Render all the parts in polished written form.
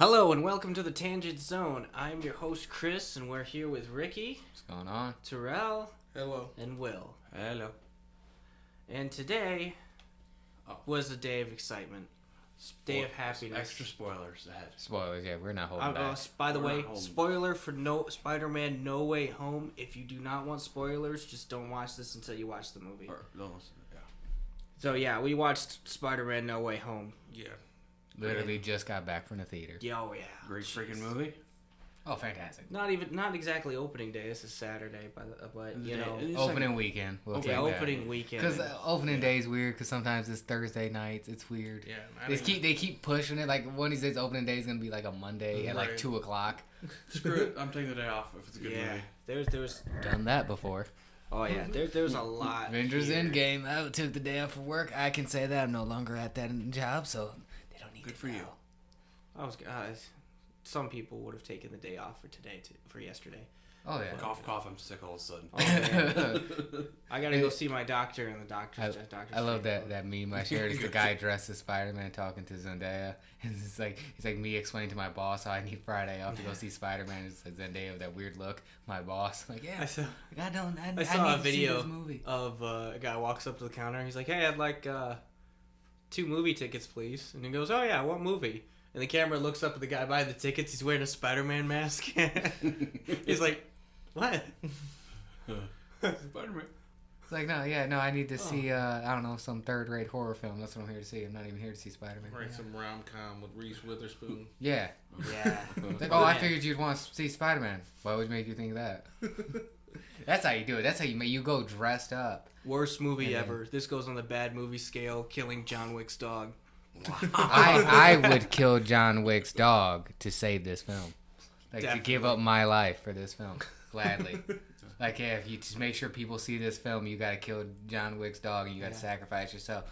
Hello and welcome to the Tangent Zone. I'm your host Chris, and we're here with Ricky. What's going on? Terrell. Hello. And Will. Hello. And today was a day of excitement, day of happiness. Extra spoilers ahead. Spoilers, yeah, we're not holding back. By the way, holding. spoiler for Spider-Man No Way Home. If you do not want spoilers, just don't watch this until you watch the movie. Or, don't listen. Yeah. So yeah, we watched Spider-Man No Way Home. Yeah. Literally just got back from the theater. Oh yeah. Great freaking movie. Oh, fantastic. Not exactly opening day. This is Saturday, but you know, Opening weekend. We'll take that. opening weekend. Because opening day is weird. Because sometimes it's Thursday nights. It's weird. Yeah. They keep pushing it. Like one of these days, opening day is gonna be like a Monday at like 2:00. Screw it. I'm taking the day off if it's a good movie. There's Done that before. oh yeah, there's a lot. Avengers here. Endgame. I took the day off for work. I can say that I'm no longer at that job, so they don't need Good to for know. you. Some people would have taken the day off for yesterday. Oh yeah. Cough. I'm sick all of a sudden. Oh, man. I gotta go see my doctor, and the doctor's I love that meme I shared. It's the guy dressed as Spider-Man talking to Zendaya, and it's like me explaining to my boss how I need Friday off to go see Spider-Man. It's like Zendaya with that weird look. My boss, like, yeah, I saw I a need to video see this movie. of a guy walks up to the counter. He's like, "Hey, I'd like 2 movie tickets, please." And he goes, "Oh yeah, what movie?" And the camera looks up at the guy buying the tickets. He's wearing a Spider-Man mask. He's like, "What?" Spider-Man. It's like, no, I need to see, I don't know, some third-rate horror film. That's what I'm here to see. I'm not even here to see Spider-Man. Right, some rom-com with Reese Witherspoon. Yeah. Yeah. It's like, I figured you'd want to see Spider-Man. Why would make you think that? That's how you do it. That's how you go dressed up. Worst movie ever. This goes on the bad movie scale. Killing John Wick's dog. I would kill John Wick's dog to save this film. Like, Definitely. to give up my life for this film. Gladly. Like, yeah, if you just make sure people see this film, you gotta kill John Wick's dog and you gotta sacrifice yourself.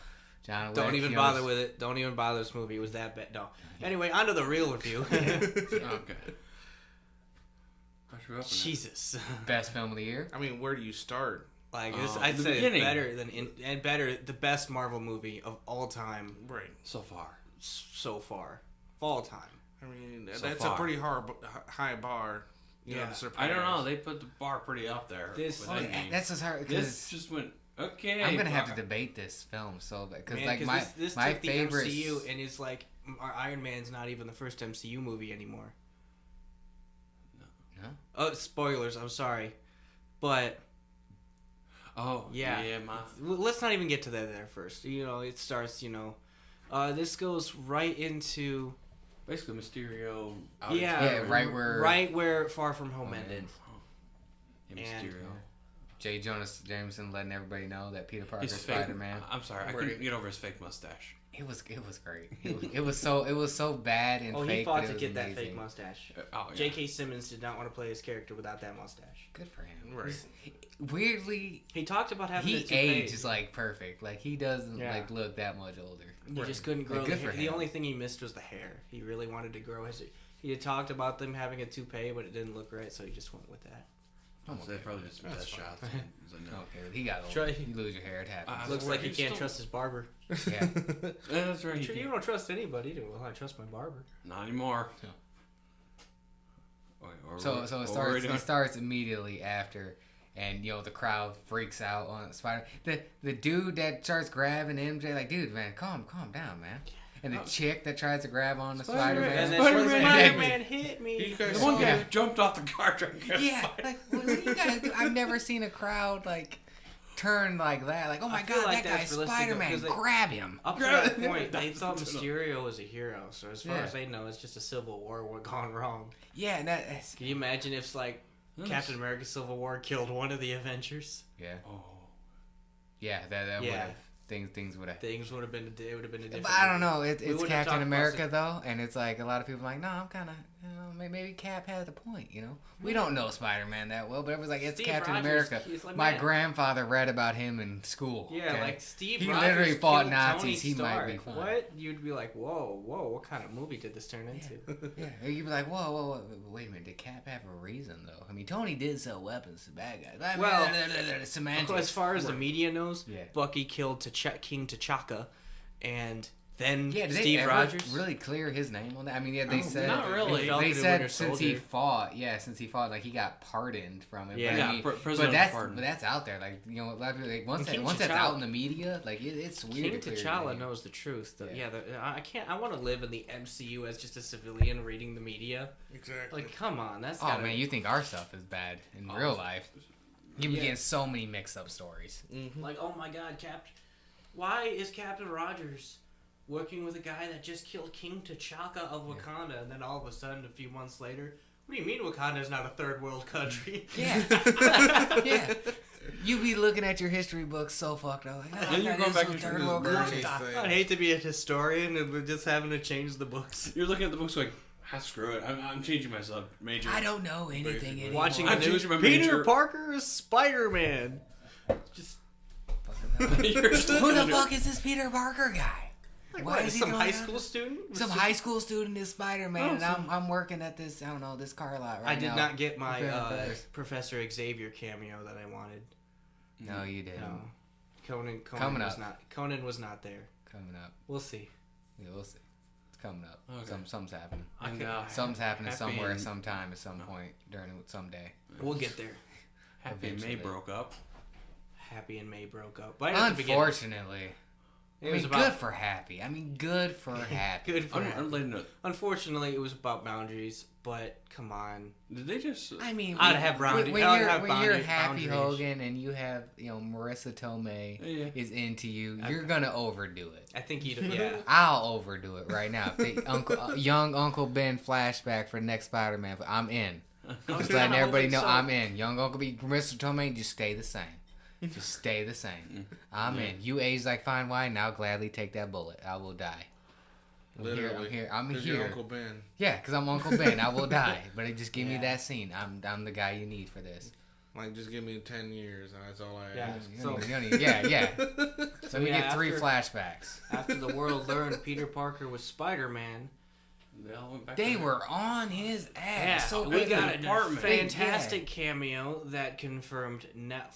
John Wick. Don't even bother with it. Don't even bother this movie. It was that bad. No. Anyway, on to the real review. Okay. Jesus. Best film of the year. I mean, where do you start? Like this, The I'd say it's beginning. better the best Marvel movie of all time Right. So far. so far. Of all time. I mean, So that's far. a pretty high bar. You know, Yeah. to surpass. I don't know. They put the bar pretty up there. This- with Oh, Endgame. That's just hard. This just went okay. I'm gonna have to but- debate this film so bad because Man, like 'cause this my took favorite. the MCU, and it's like our Iron Man's not even the first MCU movie anymore. No? Oh, spoilers. I'm sorry, but Oh yeah. Let's not even get to that there first. You know, it starts. You know, this goes right into Basically, Mysterio. Yeah, right where Far From Home ended. Yeah, And- Mysterio. J. Jonah Jameson letting everybody know that Peter Parker's His fake. Spider-Man. I'm sorry, I couldn't get over his fake mustache. It was great. It was so bad and Oh, fake. he fought but it to was get that amazing. fake mustache. Oh, yeah. J.K. Simmons did not want to play his character without that mustache. Good for him. Right. Weirdly, He talked about having he the toupee. ages like perfect. Like he doesn't Yeah. like look that much older. He just couldn't grow Like, the good for hair. The him. only thing he missed was the hair. He really wanted to grow his. He had talked about them having a toupee, but it didn't look right, so he just went with that. So they probably did some That's test fine. shots. He's like, no. Okay, he got old. Try- You lose your hair, it happens. Looks well, like he he's can't still- trust his barber. Yeah. Yeah, that's right. Sure, you don't trust anybody. Well, I trust my barber. Not anymore. No. Okay, So it starts immediately after, and you know the crowd freaks out on Spider. The dude that starts grabbing MJ, like, dude, man, calm down, man. And the chick that tries to grab on the Spider-Man. Spider-Man. And then Spider-Man. Spider-Man hit me. You guys The one saw guy that? jumped off the car trying to get a Yeah, spider. like what do you guys do? I've never seen a crowd like turn like that. Like, oh my I feel god, like that guy's that's realistic, Spider-Man. because they- Grab him. Up to Grab that it. point, they That's thought what- Mysterio was a hero. So as far Yeah. as they know, it's just a civil war gone wrong. Yeah, and that's Can you imagine if like Captain America: Civil War killed one of the Avengers? yeah, Oh. yeah. That would Yeah. have things would have. Things would have been. It would have been a different. But I don't know. We It's wouldn't have Captain talked America about though, and it's like a lot of people are like, no, I'm kind of, maybe Cap had a point. You know, we don't know Spider-Man that well, but it was like it's Steve Captain Rogers, America. he's like, My man. grandfather read about him in school. Yeah, okay? like Steve He Rogers literally fought killed Nazis. Tony He might be Stark. fine. What? You'd be like, whoa, what kind of movie did this turn into? Yeah, or you'd be like, whoa, wait a minute, did Cap have a reason though? I mean, Tony did sell weapons to bad guys. I mean, Well, semantics. As far as the media knows, Yeah. Bucky killed King T'Chaka, and then Yeah, did Steve they ever Rogers. really clear his name on that? I mean, yeah, they said not really. Falcon They and said Winter since he Soldier. fought, like he got pardoned from it. Yeah. but, Yeah, I mean, President but pardon. that's out there. Like, you know, a lot of people, like, once And King that's T'Challa- out in the media, like it's weird. King to clear your T'Challa name. knows the truth. Though. Yeah. I can't. I want to live in the MCU as just a civilian reading the media. Exactly. Like, come on, that's Oh gotta, man, you think our stuff is bad in real life? You be Yeah. getting so many mixed up stories. like, oh my God, why is Captain Rogers working with a guy that just killed King T'Chaka of Wakanda, and then all of a sudden, a few months later, what do you mean Wakanda is not a third world country? Yeah, yeah. You be looking at your history books so fucked up. Like, And you're going back to third the world British country. thing. I'd hate to be a historian and we're just having to change the books. You're looking at the books like, screw it. I'm changing myself, Major. I don't know anything Basically. anymore. Watching I'm the news, changing my Peter major. Parker is Spider-Man. Just You're still Who the gonna do it. fuck is this Peter Parker guy? like, Why what, is he some doing high that? school student? Some high school student is Spider-Man, Oh, and I'm working at this, I don't know, this car lot right I did now. not get my Preparing for this. Professor Xavier cameo that I wanted. No, you didn't. No, Conan Coming was up. not. Conan was not there. Coming up. We'll see. Yeah, we'll see. It's coming up. Okay. Something's happening. And, Something's happening Happy somewhere, and- sometime, at some point during someday. We'll get there. Happy and May Eventually. broke up. Happy and May broke up, but at the beginning, Unfortunately. it I was mean, about good for Happy. I mean, good for Happy. good for him. Unrelated note. Unfortunately, it was about boundaries. But come on, Did they just? I mean, I'd have boundaries. when I'd you're, have when you're boundaries- Happy boundaries. Hogan and you have, Marissa Tomei Yeah. is into you, you're gonna overdo it. I think you'd yeah. I'll overdo it right now. If they, young Uncle Ben flashback for the next Spider-Man, I'm in. Just letting everybody know I'm in. Young Uncle Ben, Marissa Tomei, just stay the same. Just stay the same. I'm in. You age like fine wine. Now gladly take that bullet. I will die. Literally. I'm 'Cause here. you're Uncle Ben. Yeah, because I'm Uncle Ben. I will die. But just give me that scene. I'm the guy you need for this. Like, just give me 10 years, and that's all I Yeah. ask. So- Yeah. So we yeah, get 3 after- flashbacks. After the world learned Peter Parker was Spider-Man, They all went back They to were on his ass. yeah, So we good. got a apartment. fantastic cameo that confirmed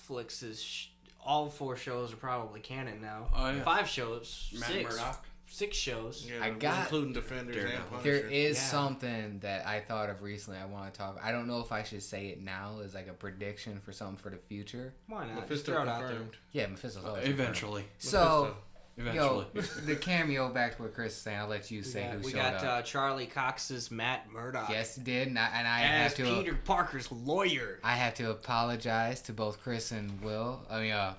Netflix's all 4 shows are probably canon now. Oh, yeah. 5 shows, Matt 6, Murdock. 6 shows. Yeah, I got- including Defenders and Daredevil. Punisher. There is Yeah. something that I thought of recently I want to talk. I don't know if I should say it now as like a prediction for something for the future. Why not? Just Mephisto throw it out there. confirmed. Yeah, Mephisto's always Eventually. So, Eventually. the cameo, back to what Chris is saying, I'll let you say who We showed got up. Charlie Cox's Matt Murdock Yes, he did, and I as have to. Peter Parker's lawyer. I have to apologize to both Chris and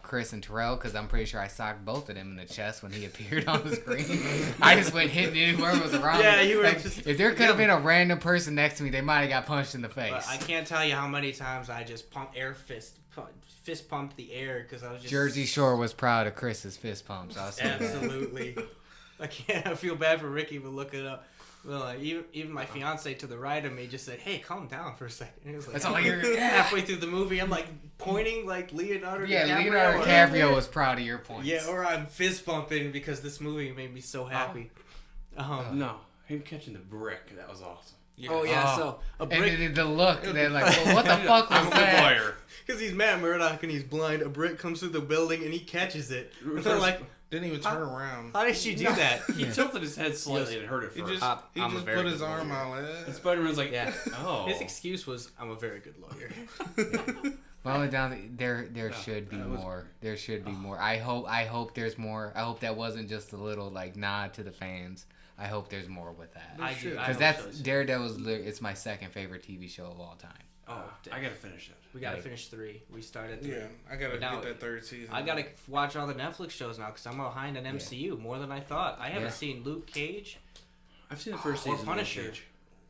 Chris and Terrell, because I'm pretty sure I socked both of them in the chest when he appeared on the screen. I just went hitting anywhere was around. Yeah, me. you were Like, just- if there could have been a random person next to me, they might have got punched in the face. But I can't tell you how many times I just fist pumped the air because I was just Jersey Shore was proud of Chris's fist pumps. I'll say that. Absolutely. I can't. I feel bad for Ricky, but look it up. Well, even my fiance to the right of me just said, "Hey, calm down for a second." He was like, That's all I hear. halfway through the movie, I'm like pointing like Leonardo Yeah, DiCaprio. Leonardo or- DiCaprio was proud of your points. Yeah, or I'm fist pumping because this movie made me so happy. No. Him catching the brick. That was awesome. Yeah. Oh yeah, Oh. so a And brick the look, they're like, well, what the fuck was I'm a that? lawyer. because he's Matt Murdock and he's blind. A brick comes through the building and he catches it. And they're like, Didn't even turn around. "How did she do that?" He tilted his head slightly and hurt it He first. just, he I'm a just very put his good arm lawyer. out like And that. Spider-Man's like, Yeah. oh. His excuse was, "I'm a very good lawyer." Well, only down there should be that was- more. There should be more. I hope there's more. I hope that wasn't just a little like nod to the fans. I hope there's more with that. I do. Because that's Daredevil's. It's my second favorite TV show of all time. Oh, I gotta finish it. we gotta Like- finish 3. We started 3. Yeah, I gotta But now- get that 3rd season. I gotta watch all the Netflix shows now because I'm behind on MCU more than I thought. I haven't Yeah. seen Luke Cage I've seen the first or season. of Punisher. Luke Cage.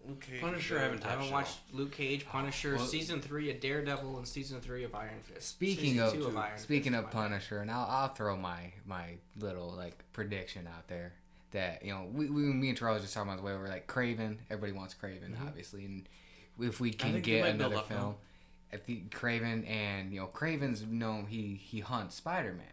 Okay. Punisher, I haven't I haven't touched watched Luke Cage, Punisher, Well- season 3 of Daredevil, and season 3 of Iron Fist. Speaking Season of 2 Iron speaking Fist, of my bad. Punisher, and I'll throw my little like prediction out there that me and Charles just talking about the way we're like Craven. Everybody wants Craven, obviously, and if we can think you get might build another up film, I think Craven and Craven's known he hunts Spider-Man.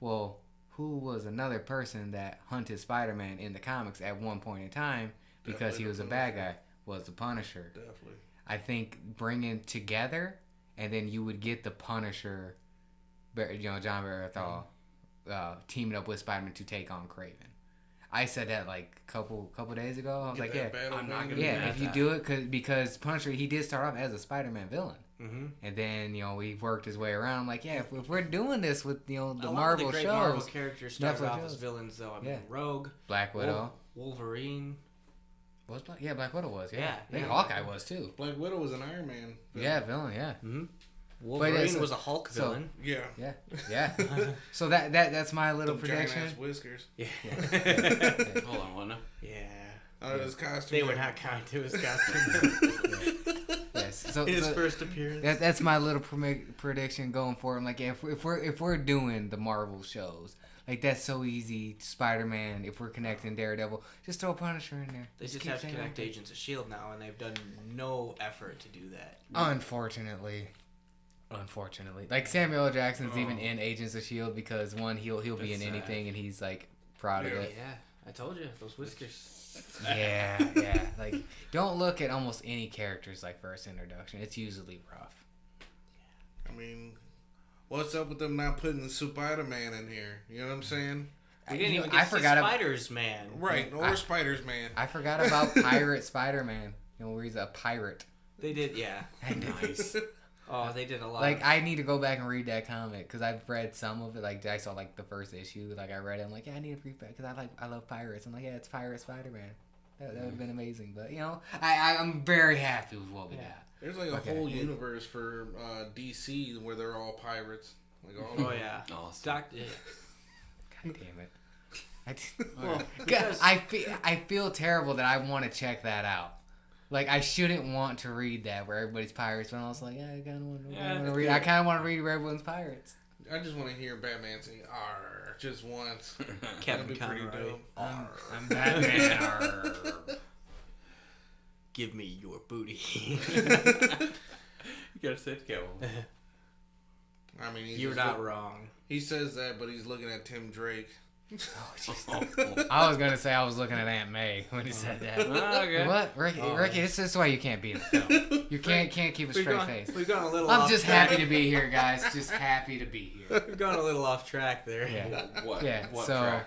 Well, who was another person that hunted Spider-Man in the comics at one point in time because Definitely he was the a bad Punisher. guy? Was the Punisher. Definitely. I think bringing together, and then you would get the Punisher, John Bernthal, teaming up with Spider-Man to take on Craven. I said that like a couple days ago. I was like, yeah, I'm not gonna yeah. mad If you at do it, because Punisher, he did start off as a Spider-Man villain, Mm-hmm. and then he worked his way around. I'm like, yeah, if we're doing this with the A lot Marvel of the great shows, Marvel characters started Netflix off shows. as villains, though. I mean, Yeah. Rogue, Black Widow. Wolverine. Was Black? Yeah, Black Widow was. Yeah, Yeah, I think yeah. Hawkeye was too. Black Widow was an Iron Man. Yeah, villain. Yeah, Mm-hmm. Wolverine it's- was a Hulk so- villain. Yeah. yeah. So that's my little Them giant prediction. ass whiskers. Yeah. Hold on, what now? Out of his costume. They were not kind to his costume. Yes. So, His so first appearance. that's my little prediction going forward. I'm like, yeah, if we're doing the Marvel shows, like that's so easy. Spider-Man, if we're connecting Daredevil, just throw Punisher in there. They just keep have to saying connect that. Agents of S.H.I.E.L.D. now, and they've done no effort to do that. Unfortunately, like Samuel L. Jackson's even in Agents of S.H.I.E.L.D. because one, he'll be in That's sad. anything, and he's like proud of it. Yeah, I told you, those whiskers. Yeah. Like, don't look at almost any characters like first introduction. It's usually rough. I mean, what's up with them not putting Spider-Man in here? You know what I'm saying? We didn't even I get to forgot ab- Spiders, man. Right. Or Spider's Man. I forgot about Pirate Spider-Man. Where he's a pirate. They did, yeah. Nice. Oh, they did a lot. Like, I need to go back and read that comic because I've read some of it. Like, I saw like the first issue. Like, I read it. I'm like, yeah, I need to read that because I love pirates. I'm like, yeah, it's Pirate Spider-Man. That would have been amazing. But I'm very happy with what we got. There's like a Okay. whole universe for DC where they're all pirates. Like all Oh yeah. Awesome. God damn it. Well, God, because I feel terrible that I want to check that out. Like, I shouldn't want to read that where everybody's pirates, but I was like, yeah, I kind of want to read. I kind of want to read where everyone's pirates. I just want to hear Batman say "Arr" just once. Kevin That'd be pretty Conroy. dope. I'm Batman. Give me your booty. You gotta say it, Kevin. I mean, he's You're just not wrong. He says that, but he's looking at Tim Drake. I was gonna say I was looking at Aunt May when he said that. Okay. What, Ricky? Ricky, this is why you can't be in the film. You can't keep a straight face. We've gone a little. I'm off just track. happy to be here, guys. Just happy to be here. We've gone a little off track there. Yeah. What? Yeah, What so- track?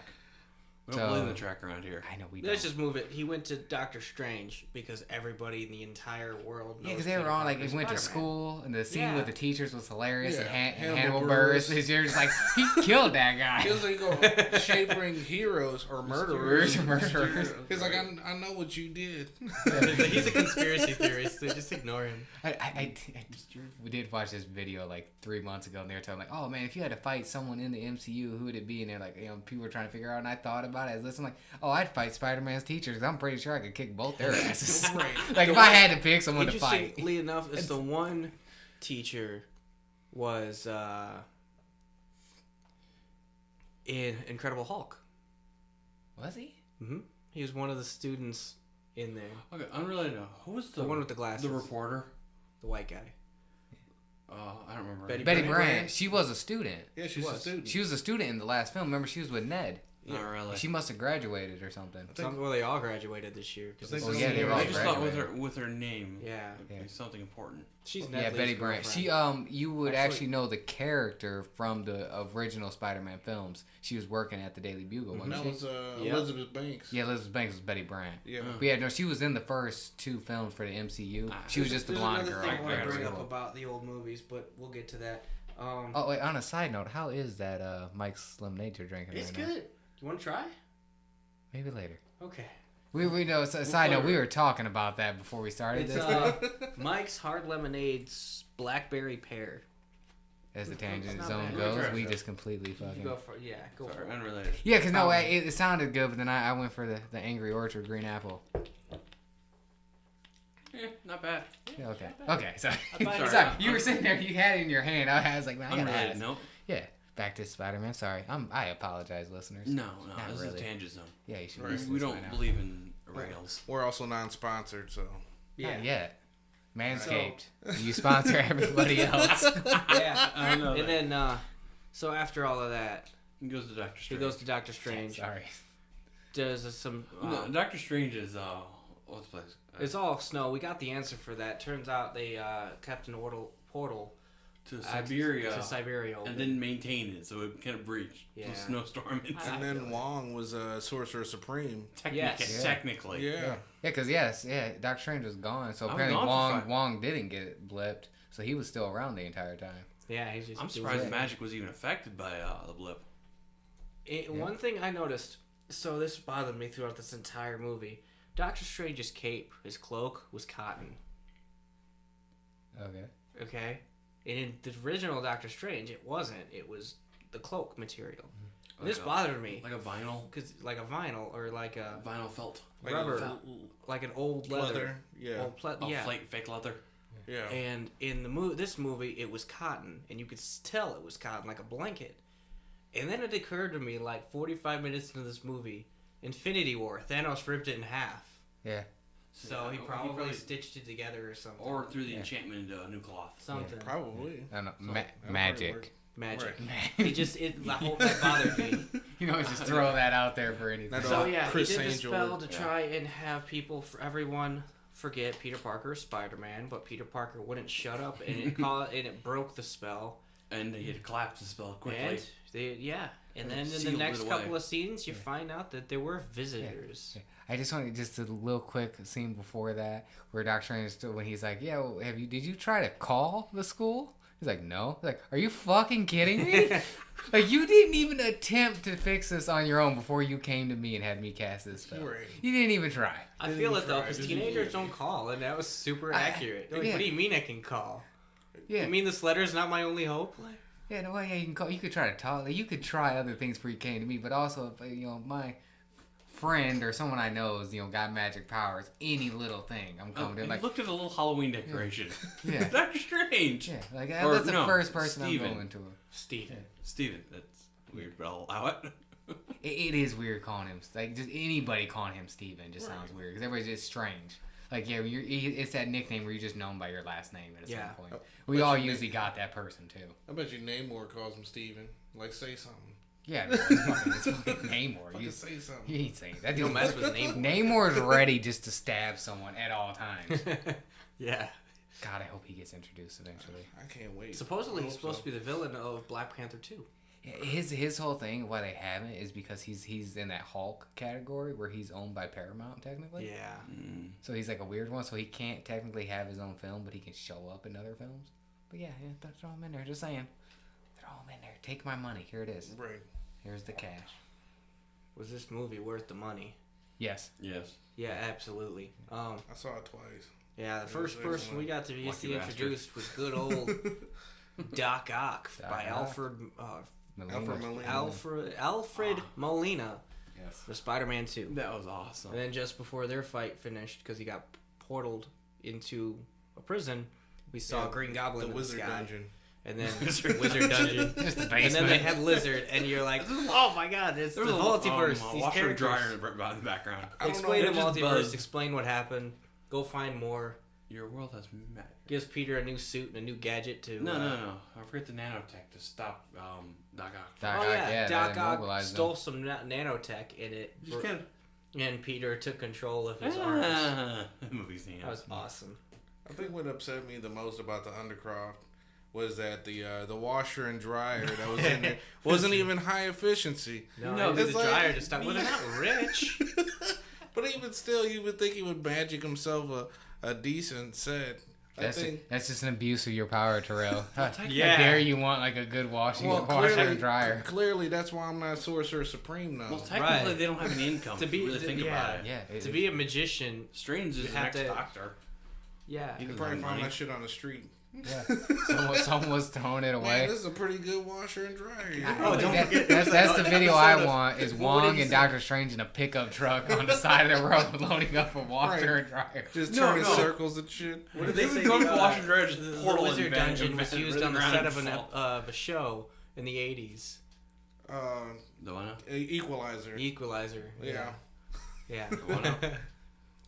We don't so- believe in the track around here. I know we Let's don't. just move it. He went to Doctor Strange because everybody in the entire world knows. Yeah, because they were Peter all like, Parker's he went to Spider-Man. school, and the scene Yeah. with the teachers was hilarious, Yeah, and Hannibal Hannibal Buress. Buress, you're just like, he killed that guy. He was like, shaping heroes or murderers. Murderers. He's like, I know what you did. He's a conspiracy theorist. So just ignore him. We did watch this video like 3 months ago, and they were talking like, oh man, if you had to fight someone in the MCU, who would it be? And they're like, people were trying to figure out, and I thought about it. I was listening, like, oh, I'd fight Spider-Man's teachers. 'Cause I'm pretty sure I could kick both their asses. Right. Like, if I had to pick someone to fight. Interestingly enough, it's the one teacher was in Incredible Hulk. Was he? Mm-hmm. He was one of the students in there. Okay, unrelated. Who was The one with the glasses. The reporter. The white guy. I don't remember. Betty Betty Brant. Brant. She was a student. Yeah, she's a student. She was a student in the last film. Remember, she was with Ned. Not really. She must have graduated or something. Well, they all graduated this year. Cause I think it's- Oh, yeah, they were all I just thought graduated. with her name. Yeah. It'd be something important. She's Yeah, Nedley's Betty Brant. girlfriend. She you would Actually- actually know the character from the original Spider-Man films. She was working at the Daily Bugle, wasn't That she? was Yep. Elizabeth Banks. Yeah, Elizabeth Banks was Betty Brant. Yeah. But yeah, no, she was in the first 2 films for the MCU. She was just the There's blonde another girl. thing I want Right, to bring right. up about the old movies, but we'll get to that. Oh wait, on a side note, how is that Mike's Lemonade you're drinking It's right now? good. You want to try? Maybe later. Okay. We know. Side note, we were talking about that before we started It's this. Mike's Hard Lemonade's Blackberry Pear. As the tangent not zone bad. goes, we just completely You fucking. go for go for Sorry, it. unrelated. Yeah, cause no, it sounded good, but then I went for the Angry Orchard Green Apple. Not bad. Yeah, okay, sorry. Sorry. Sorry, you were sitting there, you had it in your hand. I was like, man, I gotta Unrelated. ask. Nope. Yeah, back to Spider-Man. Sorry, I apologize, listeners. No, Not this really. is a tangent zone. Yeah, you should. Right. listen We to this don't by now. believe in rails. We're also non-sponsored, so. Not yet. Manscaped. You sponsor everybody else. Yeah. I know. And then, so after all of that, He goes to Doctor he Strange. goes to Doctor Strange. Sorry. Does some. No, Doctor Strange is what's the place? It's all snow. We got the answer for that. Turns out they Captain Portal to Siberia. Over. And then maintain it, so it kind of breached. Yeah. The snowstorm. And then Wong was Sorcerer Supreme. Technically. Yeah. Because Doctor Strange was gone, so I was apparently gone for Wong didn't get blipped, so he was still around the entire time. Yeah, he's just. I'm surprised magic was even affected by the blip. One thing I noticed, so this bothered me throughout this entire movie. Doctor Strange's cape, his cloak, was cotton. Okay? And in the original Doctor Strange, it wasn't. It was the cloak material. And this bothered me. Like a vinyl? Like a vinyl, or like a... Vinyl felt. Rubber. Like an old leather. Yeah. Fake leather. Yeah. And in this movie, it was cotton. And you could tell it was cotton, like a blanket. And then it occurred to me, like 45 minutes into this movie, Infinity War, Thanos ripped it in half. Yeah. So he probably stitched it together or something. Or through the enchantment into a new cloth. Something. Yeah, probably. I don't know. Magic. Magic. Right. That bothered me. You know, just throw that out there for anything. So yeah, Chris he did the Angel spell to try and have everyone forget Peter Parker, Spider-Man, but Peter Parker wouldn't shut up, and it broke the spell. And he had to collapse the spell quickly. And then in the next couple of scenes, you find out that there were visitors. Yeah. I just want just a little quick scene before that where Doctor Strange, when he's like, "Yeah, well, did you try to call the school?" He's like, "No." He's like, "Are you fucking kidding me? Like, you didn't even attempt to fix this on your own before you came to me and had me cast this spell. Right. You didn't even try." I feel it though, because teenagers don't call, and that was super accurate. Like, what do you mean I can call? Yeah. You mean this letter's not my only hope? Like, yeah, no way. Yeah, you can call. You could try to talk. Like, you could try other things before you came to me. But also, if my friend or someone I know is got magic powers, any little thing, I'm coming to. Like, looked at a little Halloween decoration. Yeah. Doctor Strange. Yeah, like that's the first person Steven. I'm going to. Steven. That's weird, but I'll allow it. It is weird calling him. Like, just anybody calling him Steven just sounds weird because everybody's just strange. Like, yeah, it's that nickname where you're just known by your last name at a certain point. We all usually got that person, too. I bet you Namor calls him Steven. Like, say something. Yeah, no, it's fucking Namor. Fucking say something. You ain't saying that. don't mess with Namor. Namor's ready just to stab someone at all times. Yeah. God, I hope he gets introduced eventually. I can't wait. Supposedly he's supposed to be the villain of Black Panther 2. His whole thing, why they haven't, is because he's in that Hulk category where he's owned by Paramount, technically. Yeah. So he's like a weird one, so he can't technically have his own film, but he can show up in other films. But yeah, throw him in there. Just saying. Throw him in there. Take my money. Here it is. Right. Here's the cash. Was this movie worth the money? Yes. Yeah, absolutely. I saw it twice. Yeah, the first person we got to see introduced was good old Doc Ock by Alfred Molina. Yes. The Spider-Man 2. That was awesome. And then just before their fight finished, because he got portaled into a prison, we saw Green Goblin the in Wizard the sky. Dungeon. And then Wizard Dungeon. Just the basement. And then they had Lizard, and you're like, oh my god, it's the multiverse. These washer and characters. dryer in the background. Explain the They're just multiverse, buzzed. explain what happened, go find more. Your world has magic. Gives Peter a new suit and a new gadget to... No. I forget the nanotech to stop Doc Ock. Doc Ock stole some nanotech in it. Just kind of... And Peter took control of his arms. The movie scene. That was awesome. I think what upset me the most about the Undercroft was that the washer and dryer that was in there wasn't even high efficiency. No, it's the like, dryer to stop. Well, they're not rich. But even still, you would think he would magic himself a decent set. That's just an abuse of your power, Terrell. How Yeah. dare you want like a good washer and dryer? Clearly, that's why I'm not Sorcerer Supreme now. Well, technically, Right. they don't have any income. To be- really think about it. Yeah. To be a magician, Strange is You the have next to- doctor. yeah. You can doesn't probably have find money. that shit on the street. Someone was throwing it away. Man, this is a pretty good washer and dryer. don't forget- That's the video I episode of- want is What would Wong he and say? Doctor Strange in a pickup truck on the side of the road loading up a washer and dryer. Just No, turning no. circles and shit. What did They they say? would go to wash and dryer, just the portal Wizard and bang Dungeon and was bang used really on the ground set and of fall. a show in the 80s. The one? Equalizer. Equalizer. Yeah. Yeah.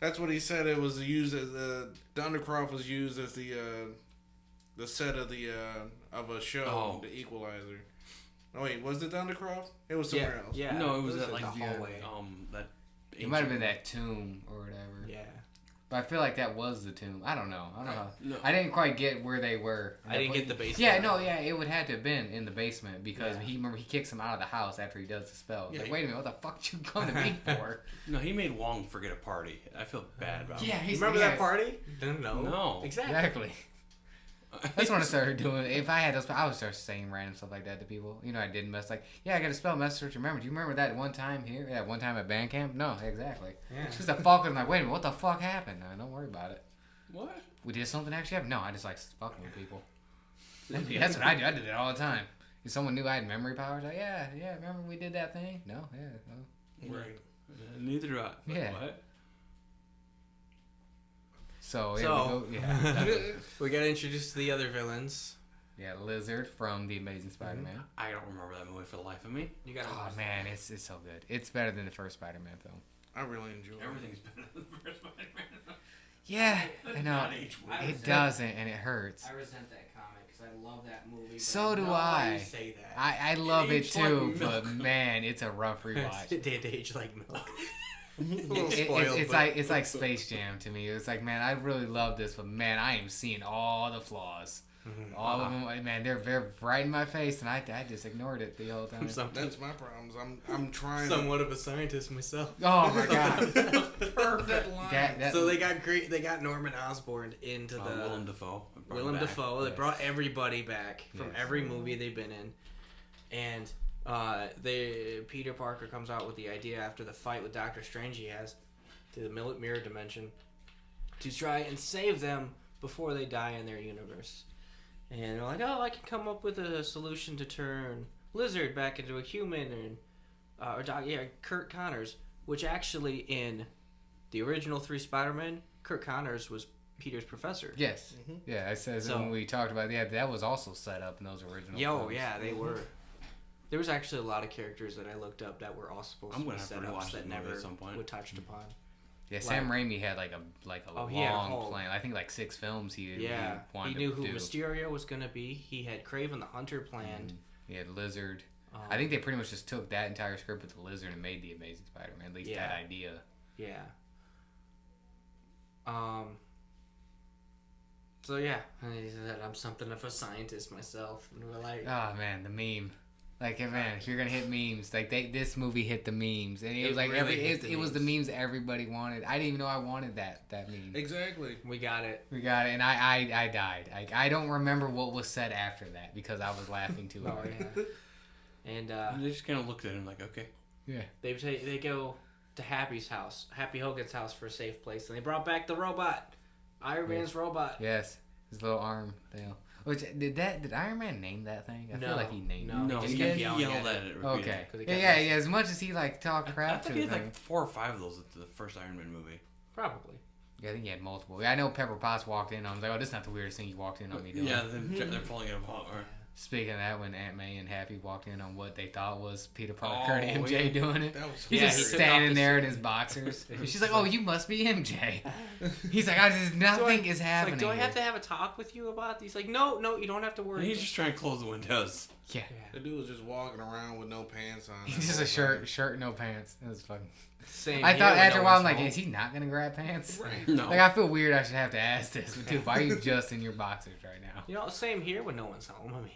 That's what he said. It was used as the Undercroft was used as the set of of a show, the Equalizer. Oh wait, was it Undercroft? It was somewhere else. Yeah. No, it was at in like the hallway. that. It might have been that tomb or whatever. Yeah. But I feel like that was the tomb. I don't know. No. I didn't quite get where they were. I didn't get the basement. Yeah, no, yeah, it would have to have been in the basement because Yeah. he kicks him out of the house after he does the spell. It's Yeah. like, wait a minute, what the fuck did you come to me for? No, he made Wong forget a party. I feel bad about Yeah, him. he's Remember that party? No. No. Exactly. That's when I started doing. If I had those, I would start saying random stuff like that to people. You know, I didn't mess like, yeah, I got a spell message. Remember? Do you remember that one time here? That one time at band camp? No, exactly. Yeah. Just the fuck. I'm like, wait a minute, what the fuck happened? No, don't worry about it. What? We did something actually happen? No, I just like fucking with people. That's what I do. I did that all the time. If someone knew I had memory powers, like, yeah, remember we did that thing? No, no. Right. Neither do I. Yeah. What? So, So- we go, yeah. We gotta introduce the other villains. Yeah, Lizard from The Amazing Spider-Man. I don't remember that movie for the life of me. You gotta. Oh man, it's so good. It's better than the first Spider-Man film. I really enjoy it. Everything's better than the first Spider-Man. Yeah, I know. Not each movie. It doesn't, and it hurts. I resent that comic because I love that movie. but So do know why I. you say that. I love it aged like too, milk. but man, it's a rough rewatch. It did age like milk. It's like Space Jam to me. It's like, man, I really love this, but man, I am seeing all the flaws. All of them, man, they're right in my face, and I just ignored it the whole time. That's my problems. I'm trying. Somewhat of a scientist myself. Oh my god. Perfect line. That- So they got Norman Osborn into the Willem Dafoe. Brought him Willem back. Dafoe. They Yes. brought everybody back from Yes. every movie they've been in, and Peter Parker comes out with the idea after the fight with Doctor Strange he has to the mirror dimension to try and save them before they die in their universe. And they're like, oh, I can come up with a solution to turn Lizard back into a human, and Kurt Connors, which actually in the original 3 Spider-Man, Kurt Connors was Peter's professor. Yes. Yeah, I said So- when we talked about that was also set up in those original. films. Yeah, they were. There was actually a lot of characters that I looked up that were all supposed I'm to be gonna have to set rewatch ups that this movie never at some point. were touched upon. Yeah, Sam Raimi had like a Oh, he had a long whole- plan. I think like 6 films he Yeah, wanted he knew to who do. Mysterio was going to be. He had Kraven the Hunter planned. He had Lizard. Um, I think they pretty much just took that entire script with the Lizard and made the Amazing Spider-Man. At least that idea. Yeah. So yeah, and he said I'm something of a scientist myself, and we're like, Oh man, the meme. Like, man, if you're gonna hit memes, like this movie hit the memes, and it was like really hit the it was the memes. memes everybody wanted. I didn't even know I wanted that meme. Exactly. we got it. We got it, and I died. I don't remember what was said after that because I was laughing too Oh hard. yeah. And And they just kind of looked at him like, okay. Yeah. they go to Happy Hogan's house for a safe place, and they brought back the robot, Iron Man's robot. Yes, his little arm tail. Which did Iron Man name that thing? I feel No. like he named No. it. No, just he kept yelled yelling at at it. Okay. repeatedly. Because he Yeah, kept- as much as he like talked I crap think to he the had thing. like 4 or 5 of those at the first Iron Man movie. Probably. Yeah, I think he had multiple. I know Pepper Potts walked in. I was like, oh, this is not the weirdest thing you walked in on me doing. Yeah, they're falling in apart. Speaking of that, when Aunt May and Happy walked in on what they thought was Peter Parker and Oh, MJ yeah. doing it. That was He's Yeah, just he took standing off there in his his boxers. She's like, "Oh, you must be MJ." He's like, "Nothing is happening." It's like, do I have here." to have a talk with you about these? Like, no, you don't have to worry. He's just trying to close the windows. Yeah, The dude was just walking around with no pants on. he's just a shirt, no pants. It was fucking. Same I here thought when after no a while, I'm one's like, home. is he not gonna grab pants? Right. No. Like, I feel weird. I should have to ask this, but dude, why are you just in your boxers right now? You know, same here when no one's home. I mean,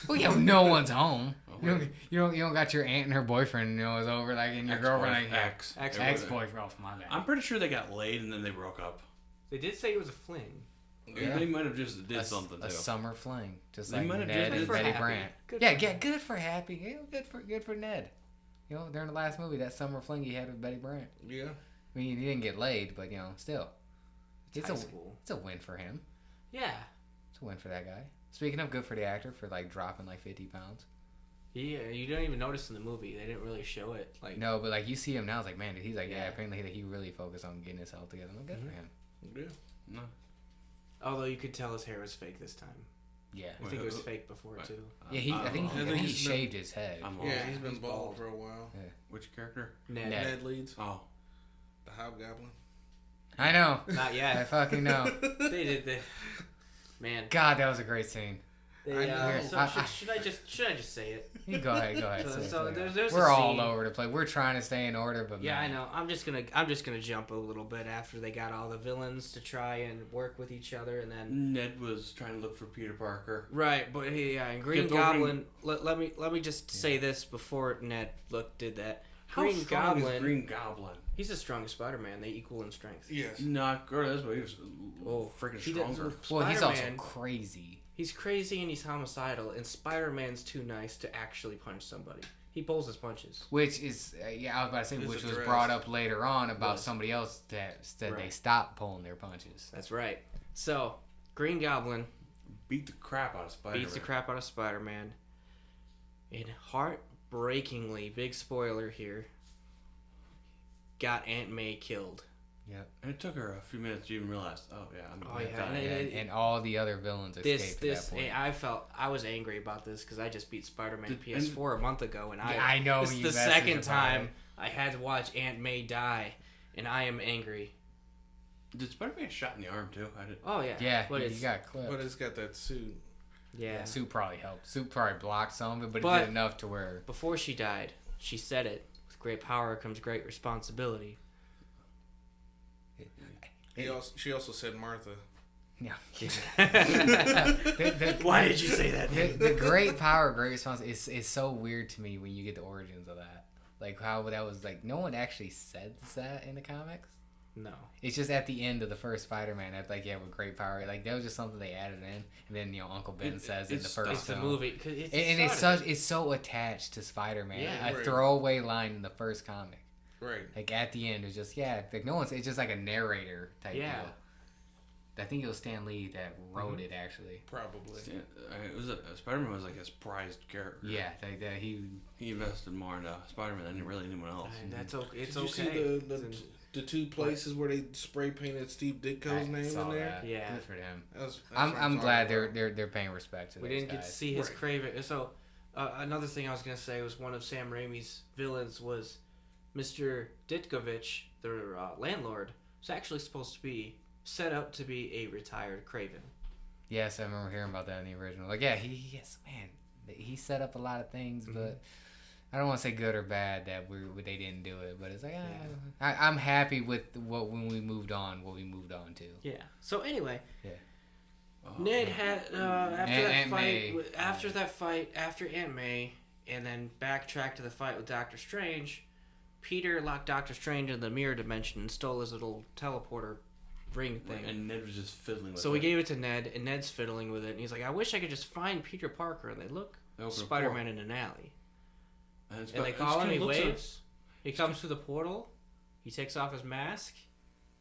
Well, yeah, no one's home. Oh, You don't got your aunt and her boyfriend, is over, like, and your girlfriend, like, Ex-boyfriend. ex-boyfriend. Oh, my bad. I'm pretty sure they got laid and then they broke up. they did say it was a fling. Yeah. They might have just did something a too. summer fling, just They like might have Ned just and did Betty Happy. Brant. Good Yeah, for yeah, good for Happy. Good for Ned. During the last movie, that summer fling he had with Betty Brant. Yeah. I mean, he didn't get laid, but still, It's high school. it's a win for him. Yeah. It's a win for that guy. Speaking of good for the actor for like dropping like 50 pounds. Yeah, you don't even notice in the movie. They didn't really show it. Like, No, but like you see him now, it's like, man, dude, he's like, yeah, Yeah. apparently he really focused on getting his health together. Well, good for him. Yeah. No. although you could tell his hair was fake this time. Yeah. I think it was fake before too. Yeah, I think he he's shaved his head. I'm Yeah, lost. he's been He's bald bald. for a while. Which character? Ned. Ned. Ned leads Oh. the Hobgoblin. I know. Not I yet. fucking know. They did the. Man. God, that was a great scene. They, know. should I just say it? You go ahead. So there's We're a all scene. over the place. We're trying to stay in order, but Yeah, man. I know. I'm just gonna jump a little bit after they got all the villains to try and work with each other, and then Ned was trying to look for Peter Parker. right. But and Green Kept Goblin. Let me just say this before Ned did that. How strong is Green Goblin? He's the strongest Spider-Man. They equal in strength. Yes. Not good. That's why he was freaking he does- stronger. Well, he's also Spider-Man- crazy. He's crazy and he's homicidal, and Spider-Man's too nice to actually punch somebody. He pulls his punches. Which is, I was about to say, It's which was addressed. brought up later on about Yes. somebody else that said they Right. stopped pulling their punches. That's right. So, Green Goblin Beat the crap out of Spider-Man. beats the crap out of Spider-Man. And heartbreakingly, big spoiler here, got Aunt May killed. Yep. And it took her a few minutes to even realize, oh yeah, I'm Oh, yeah, dying. And all the other villains escaped at that point. I was angry about this because I just beat Spider-Man Did- PS4 a month ago, and I know this is you the messaged second about time it. I had to watch Aunt May die, and I am angry. Did Spider-Man get shot in the arm too? I did. Oh yeah, Yeah, but he it's got clipped. But it's got that suit. yeah. Sue probably helped. Sue probably blocked some of it, but it But- did enough to where... Before she died, she said it: "With great power comes great She also said Martha. Yeah. Why did you say that? The great power, great responsibility is so weird to me when you get the origins of that. Like how that was like, no one actually said that in the comics. No. It's just at the end of the first Spider-Man, that's like, yeah, with great power. Like that was just something they added in, and then Uncle Ben says in the first It's the film. movie. It's so attached to Spider-Man. Yeah, a right. throwaway line in the first comic. Right. Like at the end, it's just like no one's. It's just like a narrator type Yeah. deal. I think it was Stan Lee that wrote it actually. Probably. It was Spider-Man was like his prized character. Yeah, like that he invested more in Spider-Man than really anyone else. And that's okay. It's Did you okay. see the two places where they spray painted Steve Ditko's name saw in there? that. Yeah. Good for them. That's I'm glad talking about. they're paying respect to We those didn't get to guys. see his Right. Craven. So, another thing I was gonna say was one of Sam Raimi's villains was Mr. Ditkovich, the landlord, was actually supposed to be set up to be a retired Craven. Yes, I remember hearing about that in the original. Like, yeah, he set up a lot of things, but I don't want to say good or bad that they didn't do it. But it's like I'm happy with when we moved on, what we moved on to. Yeah. So anyway, Oh, Ned had Aunt after Aunt May, and then backtrack to the fight with Doctor Strange. Peter locked Doctor Strange in the mirror dimension and stole his little teleporter ring thing. And Ned was just fiddling with it. So we gave it to Ned, and Ned's fiddling with it, and he's like, "I wish I could just find Peter Parker." And they look, They open a Spider-Man in an alley, And and they call him. He waves. He comes through the portal. He takes off his mask.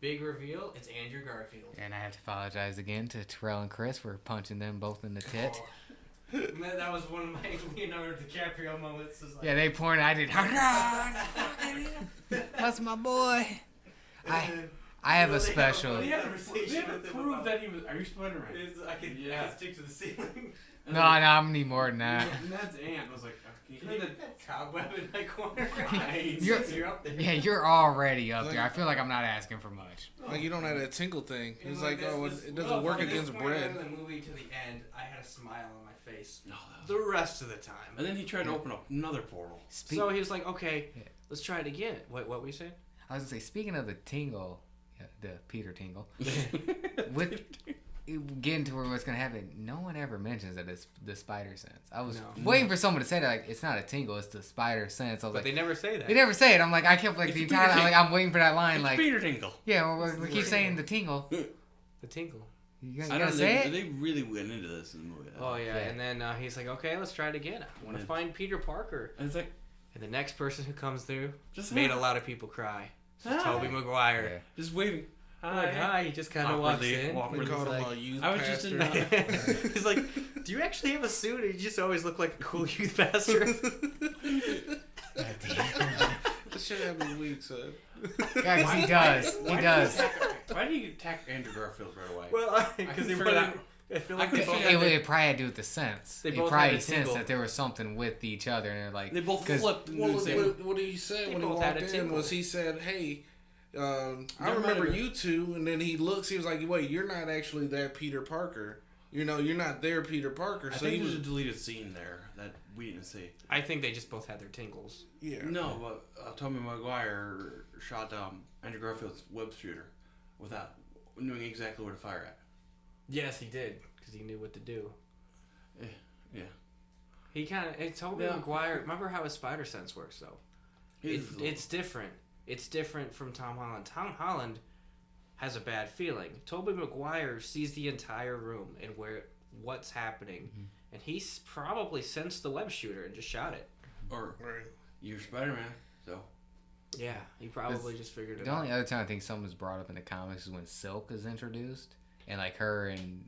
Big reveal. It's Andrew Garfield. And I have to apologize again to Terrell and Chris for punching them both in the tit. Oh. That was one of my Leonardo DiCaprio moments. Like, Yeah, they pointed. I did. That's my boy. I have a special. They never proved that he was. Are you Spider-Man? I can stick to the ceiling. No, I need more than that. Ned's aunt was like, You hear the cobweb in my corner? You're up there. Yeah, you're already up there. I feel like I'm not asking for much. Like you don't have that tinkle thing. It's like, this- oh, this- it doesn't well, work from this against point bread. on in the movie to the end, I had a smile on my face. No. The rest of the time. And then he tried to open up another portal. So he was like, "Okay, let's try it again." What were you saying? I was gonna say, speaking of the tingle, the Peter tingle, with getting to where what's gonna happen, no one ever mentions that it's the spider sense. I was waiting for someone to say that, like, it's not a tingle, it's the spider sense. I was But like, they never say that. they never say it. I'm like, I kept like It's the a entire Peter time, like, I'm waiting for that line, It's like, Peter Tingle. yeah, we keep saying the tingle. The tinkle. You I gotta don't know. say it. They really went into this in the movie. Oh yeah. Yeah. And then he's like, "Okay, let's try it again. I want to And- find Peter Parker." And it's like, And the next person who comes through just made a lot of people cry. It's Hi. Tobey Maguire. Yeah. Just waving. Like, hi. He just kind of walks Awkwardly, in. awkwardly. We called He's him like- a youth I was just in pastor. He's like, "Do you actually have a suit? Or you just always look like a cool youth pastor?" This shit happened weeks, son. Yeah, 'cause he does. He does. Why did he attack Andrew Garfield right away? Well, because they figure put that- I feel I like can they both figure had It probably had to do with the sense. They They both probably had a sensed tingle. that there was something with each other, and they're like, They both 'cause- flipped. And Well, the same. what did he say They when he both had walked a in? tingle. Was he said, "Hey, I Never remember mind. you two," and then he looks. He was like, "Wait, you're not actually that Peter Parker." you're not there, Peter Parker. I So think there's a deleted scene there that we didn't see. I think they just both had their tingles. Yeah. No, but Tobey Maguire shot Andrew Garfield's web shooter without knowing exactly where to fire at. Yes, he did, because he knew what to do. Yeah. He kind of... Tobey Maguire... Remember how his spider sense works, though? It's different. It's different from Tom Holland. Tom Holland has a bad feeling. Tobey Maguire sees the entire room and what's happening, and he's probably sensed the web shooter and just shot it. Or Right. you're Spider-Man, so... Yeah, he probably just figured it out. The only other time I think something was brought up in the comics is when Silk is introduced, and like her and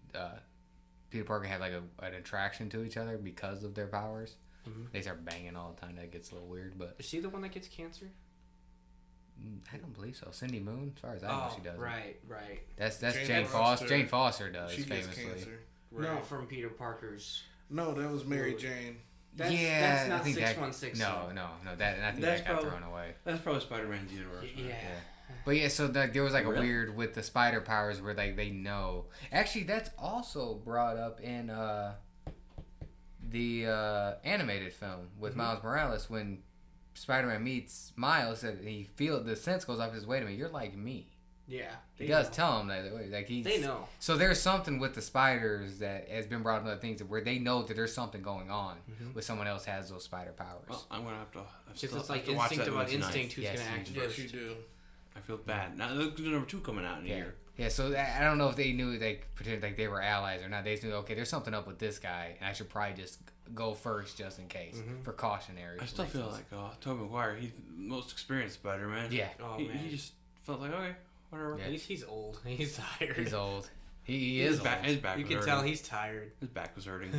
Peter Parker have like an attraction to each other because of their powers. Mm-hmm. They start banging all the time. That gets a little weird, but Is she the one that gets cancer? I don't believe so. Cindy Moon, as far as I know, she does. Right. That's Jane Jane Foster. Foster. Jane Foster does She gets famously. cancer. No, from Peter Parker's... No, that was Mary Jane. That's not I think 616. No. That and I think That's that got probably- thrown away. That's probably Spider-Man's universe. Yeah. But yeah, so there was like a Really? weird with the spider powers where like they know. Actually, that's also brought up in the animated film with Miles Morales when Spider-Man meets Miles and the sense goes off his, wait a minute, you're like me. Yeah. He does tell him that like They know. So there's something with the spiders that has been brought up in other things where they know that there's something going on with someone else has those spider powers. Well, I'm gonna have to. Because it's like instinct about instinct who's Yes, going to act you do. first. Yes, you do. I feel bad. Now there's number 2 coming out in a year. Yeah, so I don't know if they knew pretend like they were allies or not. They just knew, okay, there's something up with this guy, and I should probably just go first just in case for cautionary. I still feel like Tobey Maguire. He's the most experienced Spider-Man. Yeah, Oh, he, man. he just felt like okay, whatever. Yeah. He's old. He's tired. he's old. He is old. His back. You was can hurting. tell he's tired. His back was hurting.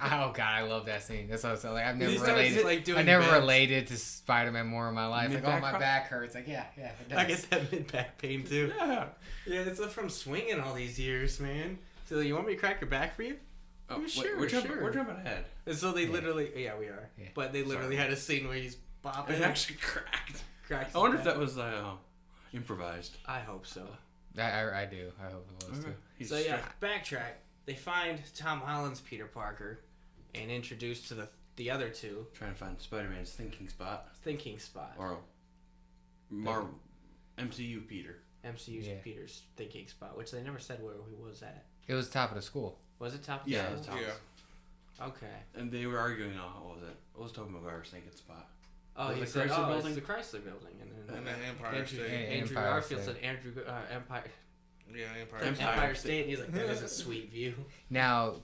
Oh god, I love that scene. That's what I was like. I've never He's always, related. like, doing I never bits. related to Spider-Man more in my life. Like, oh, Mid-back my crack? back hurts. Like, yeah, it does. I get that mid-back pain, too. yeah. Yeah, it's from swinging all these years, man. So you want me to crack your back for you? Oh, wait, Sure, we're jumping, sure. We're jumping ahead. And so they literally... Yeah, we are. Yeah. But they literally Sorry. had a scene where he's bopping. It actually cracked. cracks I wonder if his that back. was improvised. I hope so. I do. I hope it was too. He's So yeah, stra- backtrack. They find Tom Holland's Peter Parker and introduced to the other two trying to find Spider-Man's thinking spot thinking spot. or MCU Peter. MCU's Yeah. Peter's thinking spot, which they never said where he was at. It was top of the school. Was it top? Yeah, of it the was school? top. Yeah. Okay. And they were arguing. What was it? What was Tobey Maguire's thinking spot? Oh, Was he the said, Chrysler "Oh, building?" it's the Chrysler Building," and then And the Empire Andrew, State. Andrew Empire Garfield State. said Empire Yeah, Empire Empire State. State, and he's like, "That is a sweet view." Now,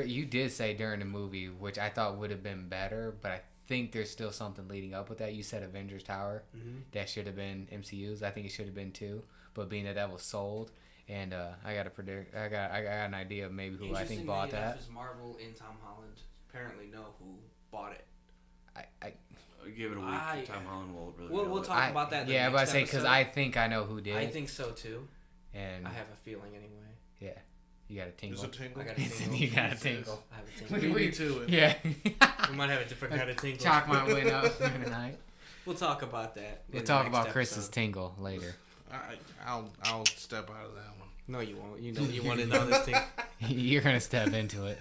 you did say during the movie, which I thought would have been better, but I think there's still something leading up with that. You said Avengers Tower. Mm-hmm. That should have been MCU's. I think it should have been too. But being that was sold, and I got to predict. I got an idea of maybe who I think bought that. Is Marvel and Tom Holland apparently know who bought it. I give it a week. Tom Holland will really. We'll know it. talk about that. In the Yeah, but I next say because episode. I think I know who did. I think so too. And I have a feeling anyway. yeah, you got a tingle. Is it tingle? I got a tingle. You got a tingle. I have a tingle. Me too. Yeah. We might have a different kind of tingle. Chalk might win up tonight. We'll talk about that. in We'll the talk next about Chris's episode. tingle later. I'll step out of that one. No, you won't. You know you want in on this thing. You're gonna step into it.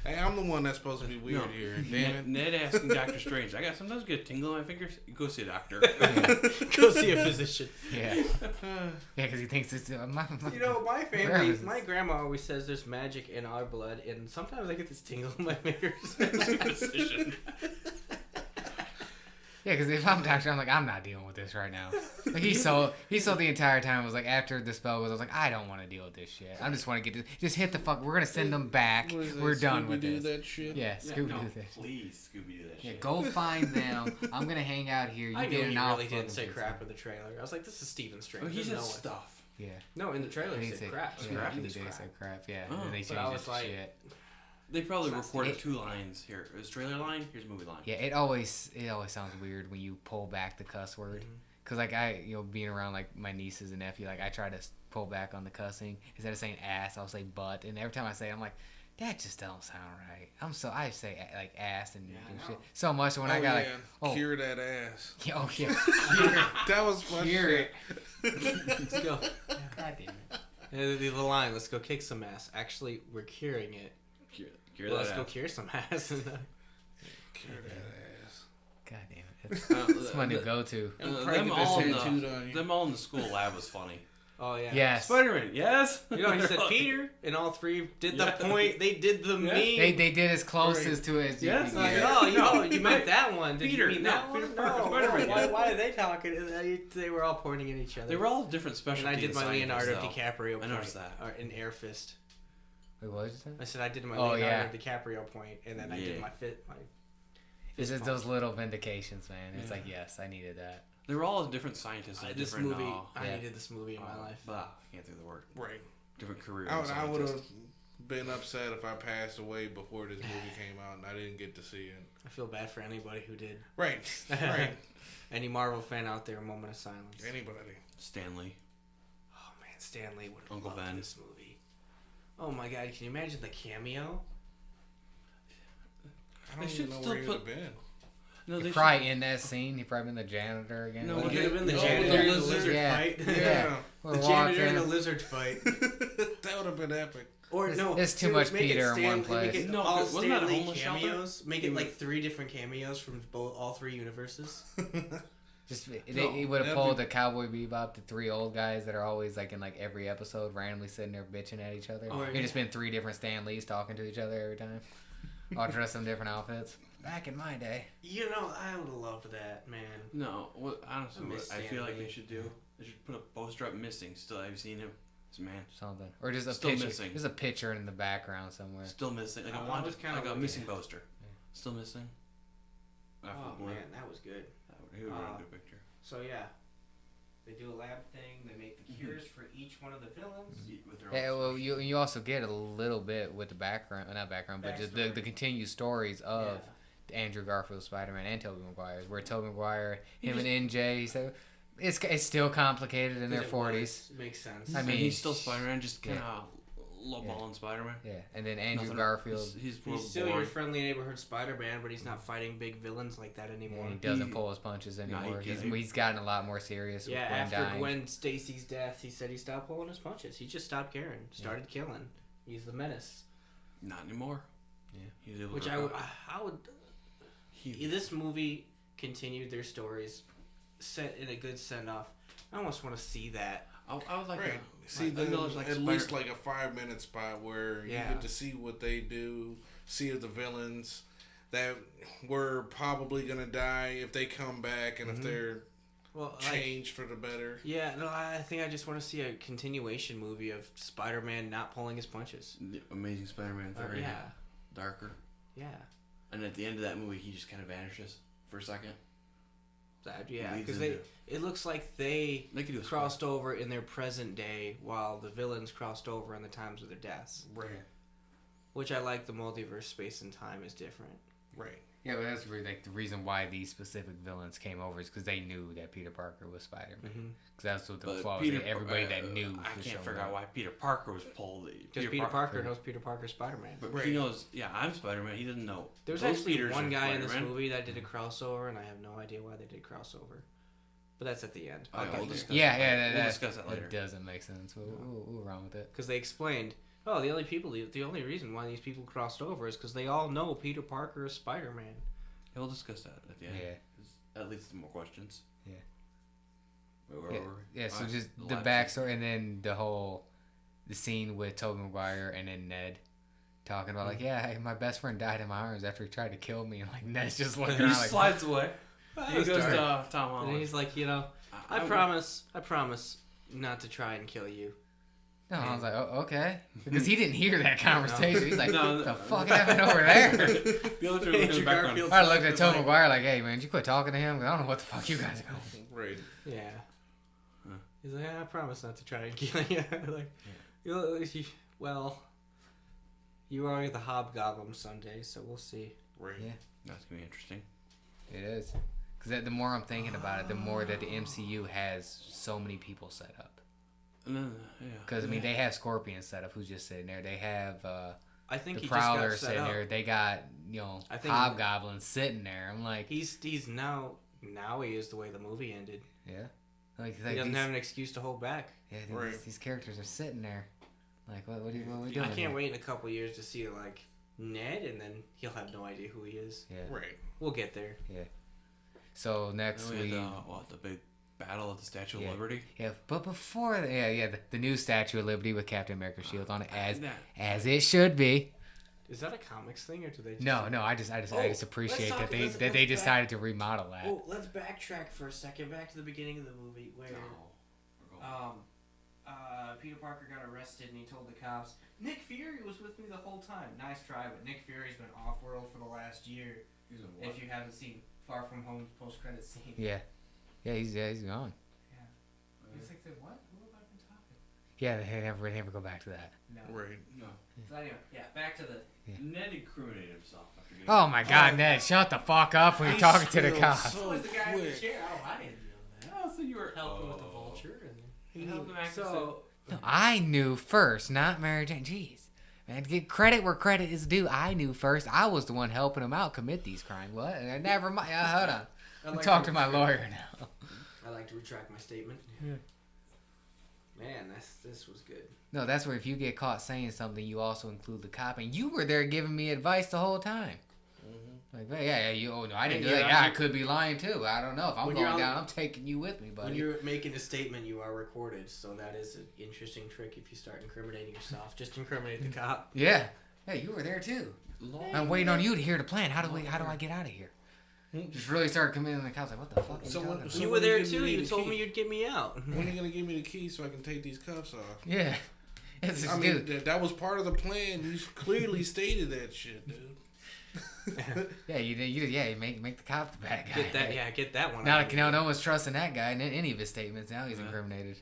Hey, I'm the one that's supposed to be weird No. here. Damn it. Ned asking Doctor Strange. I got sometimes get a tingle in my fingers. You go see a doctor. Go see a physician. Yeah. Yeah, because he thinks it's my You know, my Where family, is my grandma always says there's magic in our blood, and sometimes I get this tingle in my fingers. Physician. Yeah, because if I'm doctor, I'm like, I'm not dealing with this right now. Like he saw the entire time. Was like after the spell was, I was like, I don't want to deal with this shit. I just want to get this. Just hit the fuck. We're gonna send them back. What is that, We're done with Scooby-Doo this. that shit? Yeah, Yeah, Scooby no, Doo this. please Scooby Doo that Yeah, shit. go find them. I'm gonna hang out here. You I knew get he an really outfit didn't and say this. crap in the trailer. I was like, this is Stephen Strange. Oh, he There's said no way. stuff. Yeah. No, in the trailer he He said crap. Yeah, Crap? he He did was crap. say crap. Yeah, Oh. and they But I changed was it to like- shit. They probably It's not recorded Stephen. 2 lines here. It was trailer line. Here's movie line. Yeah, it always sounds weird when you pull back the cuss word. Cause like being around like my nieces and nephew, like I try to pull back on the cussing. Instead of saying ass, I'll say butt, and every time I say it, I'm like, that just don't sound right. I say like ass and shit so much when I got like, oh, Cure that ass. oh yeah, That was funny. hear it. Let's go. God damn it. The line, let's go kick some ass. Actually, we're curing it. Let's go cure some ass. Cure that ass. God damn it. It's my new go-to. Them all in the school lab was funny. Oh, yeah. Yes. Spider-Man, yes. You know, he said Peter, and all three did the point. They did the meme. They did as close as to it as you Yes. could Like, get. you meant that one. Did Peter, you mean no, that Peter one? Parker, No. Spider-Man, Why, yeah. why are they talking? They were all pointing at each other. They were all different specialties. And I did my scientists, Leonardo though. DiCaprio point. I noticed that. In Air Fist. Wait, what did you say? I said I did my Oh, Leonardo DiCaprio point, and then I did my fit. It's just bump. those little vindications, man. It's like, yes, I needed that. They were all different scientists. And This different, movie, I needed this movie in my life. I can't think of the word. Right. Different career. I would have been upset if I passed away before this movie came out and I didn't get to see it. I feel bad for anybody who did. Right. Right. Any Marvel fan out there, a moment of silence. Anybody. Stanley. Oh man, Stanley would have Uncle loved Ben. this movie. Oh my god, can you imagine the cameo? I don't even know where he would have been. No, He'd probably in that scene, he'd probably been the janitor again. No, He Okay. could have been the No, janitor the in the lizard. lizard Yeah. fight. Yeah. The janitor in the lizard fight. That would have been epic. Or no, It's too much make it Peter in one Stanley- place. Make it No, all wasn't that a Stanley homeless shelter? cameos. Make it like 3 different cameos from all 3 universes. Just No, he would have that'd pulled be- the Cowboy Bebop, the 3 old guys that are always like in like every episode, randomly sitting there bitching at each other. Oh, It'd just been 3 different Stan Lees talking to each other every time, all dressed in different outfits. Back in my day, You know, I would have loved that, man. No, honestly, I miss what I feel like Stanley. they should do. They should put a poster up missing. Still, have you seen him? This man something, or just a Still picture. missing. Just a picture in the background somewhere. still missing. Like I I want was kinda like a looking missing at- poster. Still missing. Oh man, that was good. He would run a good picture. So yeah, they do a lab thing. They make the cures for each one of the villains. With their Yeah, own well, you also get a little bit with the background, not background, but just the Backstory. continued stories of Andrew Garfield's Spider-Man and Tobey Maguire's, where Tobey Maguire, him and NJ, so it's still complicated in their 40s. Makes sense. I mean, he's still Spider-Man, just kind of lowballing Spider-Man. Yeah, and then Andrew Nothing- Garfield, He's he's still boring. your friendly neighborhood Spider-Man, but he's not fighting big villains like that anymore. he doesn't pull his punches anymore. he- He's gotten a lot more serious Yeah, with Gwen after dying. Gwen Stacy's death, he said he stopped pulling his punches. He just stopped caring. Started killing. He's the menace. Not anymore. Yeah. He's able Which to I would. This movie continued their stories, set in a good send-off. I almost want to see that. I would like Right. to See, at least like a 5-minute spot where you Yeah. get to see what they do, see if the villains that were probably gonna die, if they come back, and if they're changed for the better. Yeah, no, I think I just want to see a continuation movie of Spider-Man not pulling his punches. The Amazing Spider-Man 3. Yeah, Darker. yeah. And at the end of that movie, he just kind of vanishes for a second. Yeah, Leads because into- it looks like they They could do a crossed over in their present day while the villains crossed over in the times of their deaths. Right. Which I like. The multiverse space and time is different. Right. Yeah, but that's really like the reason why these specific villains came over is because they knew that Peter Parker was Spider-Man. Because that's what the But flaw was. Peter- That everybody that knew. I was can't showing figure up. out why Peter Parker was pulled. Because Peter Parker knows Peter Parker's Spider-Man. But Right. he knows, yeah, I'm Spider-Man. He doesn't know. There's Those actually Peters one are guy in this Spider-Man. movie that did a crossover, and I have no idea why they did crossover. But that's at the end. All right, we'll discuss Yeah, that yeah, later. that, We'll discuss that later. That doesn't make sense. We'll run with it. Because they explained, the only reason why these people crossed over is because they all know Peter Parker is Spider-Man. Yeah, we'll discuss that at the end. Yeah. That leads to more questions. Yeah. Where Yeah, were we? yeah, so Alright, just the lab backstory, and then the scene with Tobey Maguire and then Ned talking about like, yeah, my best friend died in my arms after he tried to kill me, and like Ned's just looking He around like, slides away. He was goes dark. to Tom And Holland. he's like, I promise not to try and kill you. no, I was like, oh, okay, because he didn't hear that conversation. He's like, No, what the no. fuck happened over there? The other two are in Andrew the background. Garfield. I looked at Tobey Maguire like, hey man, did you quit talking to him? I don't know what the fuck you guys are going. Right. Yeah. Huh. He's like, I promise not to try and kill you. Like, you are the hobgoblin someday, so we'll see. Right. Yeah. That's gonna be interesting. It is, because the more I'm thinking about it, the more that the MCU has so many people set up. And then, yeah. Because I mean, they have Scorpion set up, who's just sitting there. They have I think the he Prowler just got set sitting up. there. They got I think Hobgoblin sitting there. I'm like, He's now he is the way the movie ended. yeah. He doesn't have an excuse to hold back. Yeah, Right. these characters are sitting there. Like, what are we doing? I can't here? wait in a couple years to see like Ned, and then he'll have no idea who he is. Yeah. Right. We'll get there. Yeah. So next And we we. had the big battle at the Statue of Liberty. Yeah, but before the new Statue of Liberty with Captain America's shield on it That- as it should be. Is that a comics thing, or do they? Just No, I just appreciate that they decided to remodel that. Oh, let's backtrack for a second, back to the beginning of the movie where Peter Parker got arrested and he told the cops, Nick Fury was with me the whole time. Nice try, but Nick Fury's been off-world for the last year. If you haven't seen Far From Home's post-credit scene. Yeah, he's gone. Yeah. He's like, what? Who have I been talking? Yeah, they never go back to that. No. Right. No. So anyway, back to the... Ned incriminated himself after getting Oh my God, Ned, shut the fuck up when you're talking to the spilled cops. so was the guy in the quick. chair. Oh, I didn't know that. Oh, so you were Helping with the vulture. And You helped him act so... No, I knew first, not Mary Jane. Jeez. Man, get credit where credit is due. I knew first. I was the one helping him out commit these crimes. What? Never mind. Hold on. I'll talk to my lawyer now. I like to retract my statement. Yeah. Man, this was good. No, that's where if you get caught saying something, you also include the cop. And you were there giving me advice the whole time. Like, no, I didn't do that. Yeah, I could be lying too. I don't know. If I'm going down, I'm taking you with me, buddy. When you're making a statement, you are recorded. So that is an interesting trick if you start incriminating yourself. Just incriminate the cop. Yeah. Hey, you were there too. I'm waiting on you to hear the plan. How do I get out of here? Just really started committing the cops. Like, what the fuck are you talking about? You were there too. You told me you'd get me out. When are you gonna give me the key so I can take these cuffs off? Yeah. It's I mean, that was part of the plan. You clearly stated that shit, dude. Yeah, you make the cop the bad guy. Get that one. Now no one's trusting that guy in any of his statements. Now he's incriminated.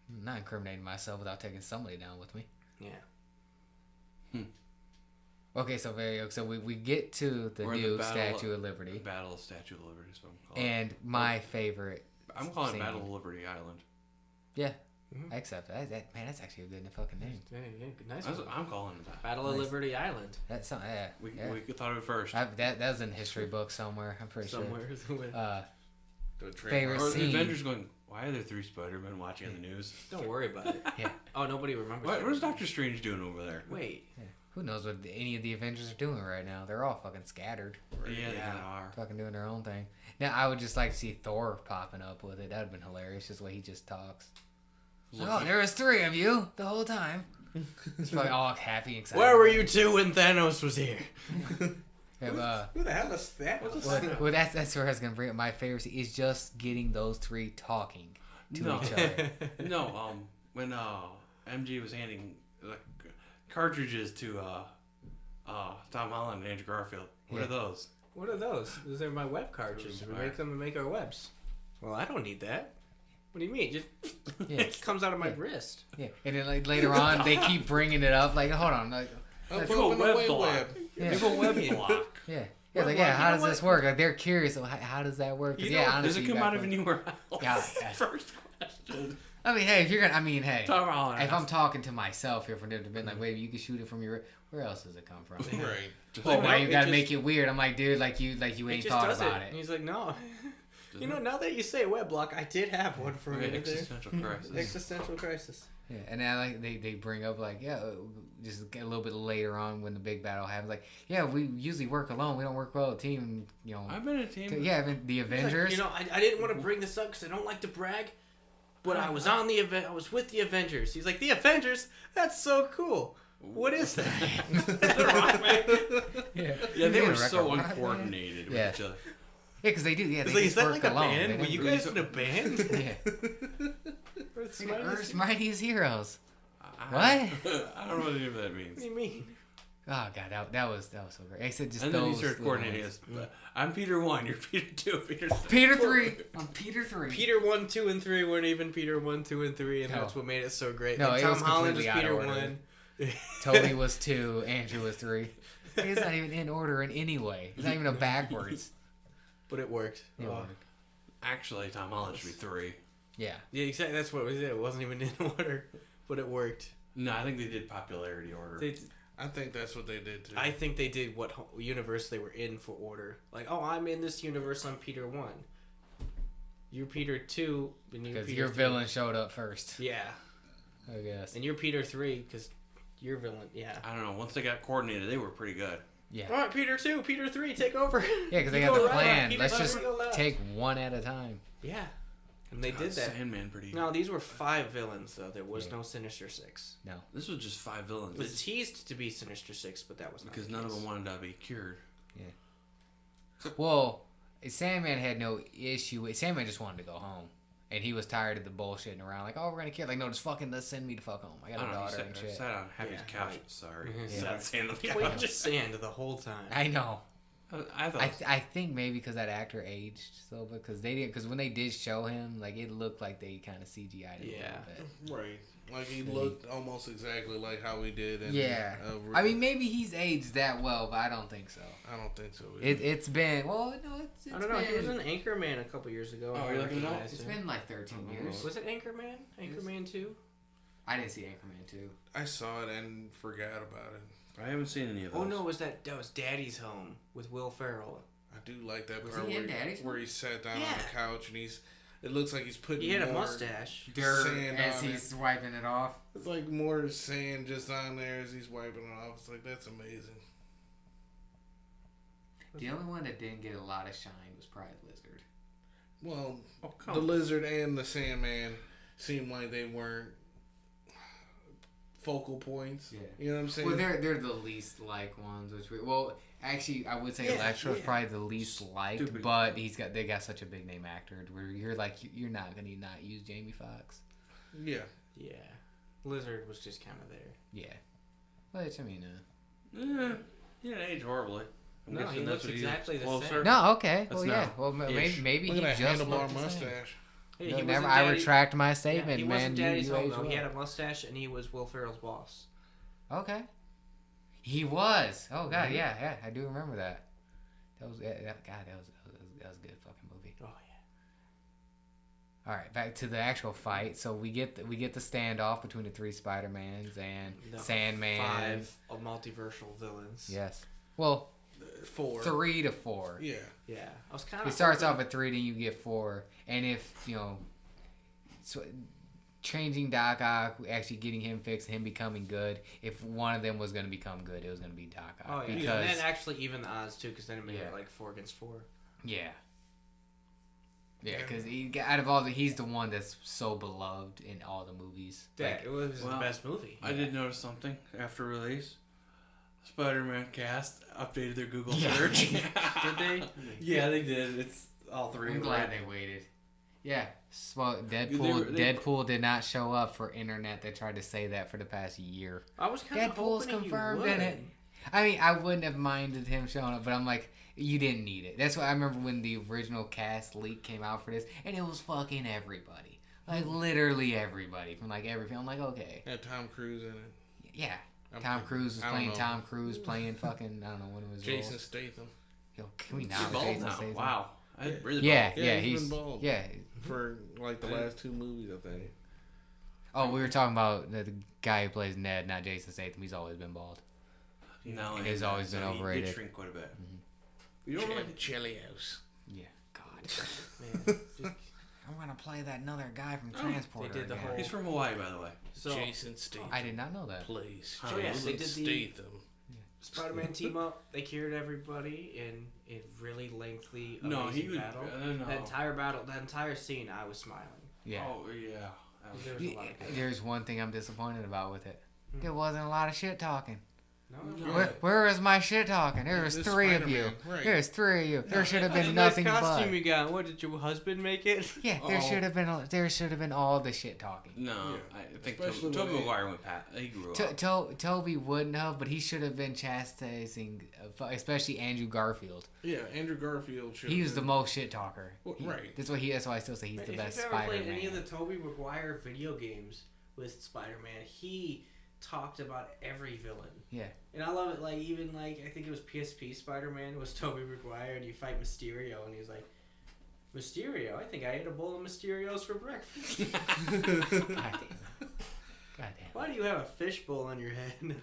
I'm not incriminating myself without taking somebody down with me. Yeah. Okay, so we get to the new Statue of Liberty. Battle of Statue of Liberty is what I'm calling it. And my favorite. I'm calling scene. it Battle of Liberty Island. Yeah, I accept that. Man, that's actually a good fucking name. Nice. That's what I'm calling it. Battle of Liberty Island. That's something. Yeah, We thought of it first. that was in a history book somewhere. I'm pretty sure. Favorite Or scene. the Avengers going, why are there 3 Spider-Men watching on the news? Don't worry about it. Yeah. Oh, nobody remembers. What is Doctor Strange doing over there? Wait. Yeah. Who knows what any of the Avengers are doing right now? They're all fucking scattered. Yeah, they kinda are. Fucking doing their own thing. Now, I would just like to see Thor popping up with it. That'd been hilarious, just the way he just talks. Oh, there was 3 of you the whole time. It's probably all happy and excited. Where were you two when Thanos was here? Yeah, Who the hell is that? well, that's where I was gonna bring up. My favorite scene is just getting those 3 talking to each other. No, when MJ was handing cartridges to Tom Holland and Andrew Garfield. What are those? What are those? Those are my web cartridges. We make them to make our webs. Well, I don't need that. What do you mean? Just it comes out of my wrist. Yeah, and then like later on, they keep bringing it up. Like, hold on, like, Up Do a in the web web block. web. yeah, Give a web block. yeah. Yeah, like, how does this work? Like, they're curious. How does that work? 'Cause, You know, honestly, Does it you come got out of one. anywhere else? Yeah. First question. I mean, hey, if you're gonna, hey, Tom Holland. if I'm talking to myself here from them to be like, wait, you can shoot it from your, where else does it come from? Right. Oh, now you gotta it make it weird. I'm like, dude, like you ain't thought about And it. he's like, no. You know, now that you say web block, I did have one for a minute there. Existential crisis. Existential crisis. Yeah, and then like they bring up like, yeah, just a little bit later on when the big battle happens, like, yeah, we usually work alone. We don't work well as a team. You know. I've been a team. Yeah, the Avengers. Like, you know, I didn't want to bring this up because I don't like to brag, but I was on the event. I was with the Avengers. He's like, the Avengers? That's so cool. What is that? Yeah, they were so Rock Band. uncoordinated Yeah. with each other. Yeah, because they do. Yeah, they He's like, just is that work like a alone. band? Were you guys in a band? Yeah. Earth's Like Mightiest Earth's Heroes? Mightiest Heroes. What? I don't know what any of that means. What do you mean? Oh god, that was so great. I said just And those. then he started little coordinating ones. us. I'm Peter 1, you're Peter 2, Peter 3. Peter 3. I'm Peter 3. Peter 1, 2, and 3 weren't even Peter 1, 2, and 3, and No. that's what made it so great. No, Like, it Tom was Holland was completely out of Peter order. 1. Toby was 2. Andrew was 3. It's not even in order in any way. It's not even a backwards. But it worked. It Oh. worked. Actually, Tom Holland should be 3. Yeah. Yeah, exactly. That's what it was. It wasn't even in order, but it worked. No, I think they did popularity order. I think that's what they did too. I think they did what universe they were in for order. Like, oh, I'm in this universe. I'm Peter 1. You're Peter 2, and you're Because Peter your 3. villain showed up first. Yeah. I guess. And you're Peter 3, because your villain, yeah. I don't know. Once they got coordinated, they were pretty good. Yeah. All right, Peter 2, Peter 3, take over. Yeah, because they You got go the right, plan. Peter Let's left, just you go left. take one at a time. Yeah. And they God, did that. Sandman pretty. No, these were 5 villains, though. There was Yeah. no Sinister 6. No. This was just 5 villains. It was teased to be Sinister 6, but that was not because the none of case. them wanted to be cured. Well, Sandman had no issue. Sandman just wanted to go home. And he was tired of the bullshitting around. Like, oh, we're going to kill. Like, no, just fucking let's send me to fuck home. I got I a don't know. daughter He and sat, shit. sat on Happy's Yeah, couch. right. Sorry. Mhm. Sat sand on the Well, couch. just sand the whole time. I know. I thought. I think maybe because that actor aged so, because they didn't, because when they did show him, like, it looked like they kind of CGI'd it Yeah. a little bit. Right. Like he looked almost exactly like how he did. In, Yeah. I mean, maybe he's aged that well, but I don't think so. I don't think so. Either. It's been, well, no, it's I don't know. He was been, in Anchorman a couple years ago. Oh, I you're looking it up? recognized it's him. been like 13 years. Was it Anchorman? Anchorman 2? I didn't see Anchorman 2. I saw it and forgot about it. I haven't seen any of those. Oh no, that was Daddy's Home with Will Ferrell. I do like that Was part he in where, Daddy's where he sat down on Yeah. the couch and it looks like he's putting He had a more mustache. Dirt sand as on he's wiping it off. It's like more sand just on there as he's wiping it off. It's like, that's amazing. The only one that didn't get a lot of shine was probably Lizard. Well, Oh, come the on. Lizard and the Sandman seemed like they weren't focal points. Yeah. You know what I'm saying? Well, they're the least liked ones, actually, I would say Yeah, Electro's yeah. probably the least liked, Stupid. but they got such a big name actor where you're like, you're not gonna not use Jamie Foxx. Yeah. Yeah. Lizard was just kind of there. Yeah, but I mean, He didn't age horribly. I'm No, guessing he that's looks what exactly the closer. same. no, okay, That's well, yeah, not well, ish. maybe Look he at that just handlebar looked the same. mustache. Hey, No, he never. wasn't I Daddy- retract my Yeah, statement, he man. wasn't Daddy's you Home, age though. He well. had a mustache and he was Will Ferrell's boss. Okay. He was. Oh god, yeah, I do remember that. That was that was a good fucking movie. Oh All right, back to the actual fight. So we get the standoff between the 3 Spider-Mans and yeah. The Sandman. 5 of multiversal villains. Yes. Well, 4. 3 to 4. Yeah. Yeah. I was kind of. It starts off at 3, then you get 4, and if changing Doc Ock, actually getting him fixed, him becoming good. If one of them was going to become good, it was going to be Doc Ock. Oh yeah. Because And then actually even the odds too, because then it made Yeah. it like 4 against 4. yeah. Yeah, because out of all he's the one that's so beloved in all the movies. Yeah, Like, it was well, the best movie. I did notice something after release. Spider-Man cast updated their Google Yeah. search. Did they? Yeah, they did. It's all 3. I'm glad they waited. Yeah, well, They Deadpool did not show up for internet. They tried to say that for the past year. I was kind of Deadpool's hoping confirmed you in would. it. I mean, I wouldn't have minded him showing up, but I'm like, you didn't need it. That's why I remember when the original cast leak came out for this, and it was fucking everybody. Like, literally everybody from, like, every film. I'm like, okay. Had Tom Cruise in it. Yeah. I'm Tom kidding. Cruise was I don't playing know. Tom Cruise, playing fucking, I don't know what it was. Jason Statham. Yo, can we He's not with bald Jason now. Statham? Wow. That's really Yeah, bald. yeah, he's he's been bald. yeah. For like the last 2 movies, I think. Oh, we were talking about the guy who plays Ned, not Jason Statham. He's always been bald. No, He's always been He overrated. did shrink quite a bit. You don't like Chili House. Yeah, God. Man, just, I'm gonna play that another guy from Oh, Transporter. they did the again. whole- He's from Hawaii, by the way. so Jason Statham. I did not know that. Please. So, yeah, they Jason did the- Statham. Spider-Man team up. They cured everybody in a really lengthy, amazing No, he would. battle. No. That entire battle, that entire scene, I was smiling. Yeah. Oh yeah. There was a lot of good. There's one thing I'm disappointed about with it. There wasn't a lot of shit talking. No, No. Where is my shit talking? There was This 3 of you. Spider-Man, right. There's 3 of you. There should have That's been a nice nothing costume but. you got. What did your husband make it? Yeah, there should have been all the shit talking. No, Yeah. I think Especially Tobey when Maguire went pat. He grew up. Toby wouldn't have, but he should have been chastising, especially Andrew Garfield. Yeah, Andrew Garfield should. He was the most shit talker. Well, right. That's why I still say he's the if best you've ever played any of Spider-Man. the Tobey Maguire video games with Spider-Man, he talked about every villain. Yeah. And I love it. Like even like I think it was PSP Spider-Man was Tobey Maguire, and you fight Mysterio, and he's like, Mysterio, I think I ate a bowl of Mysterios for breakfast. God damn. God damn. Why do you have a fishbowl on your head?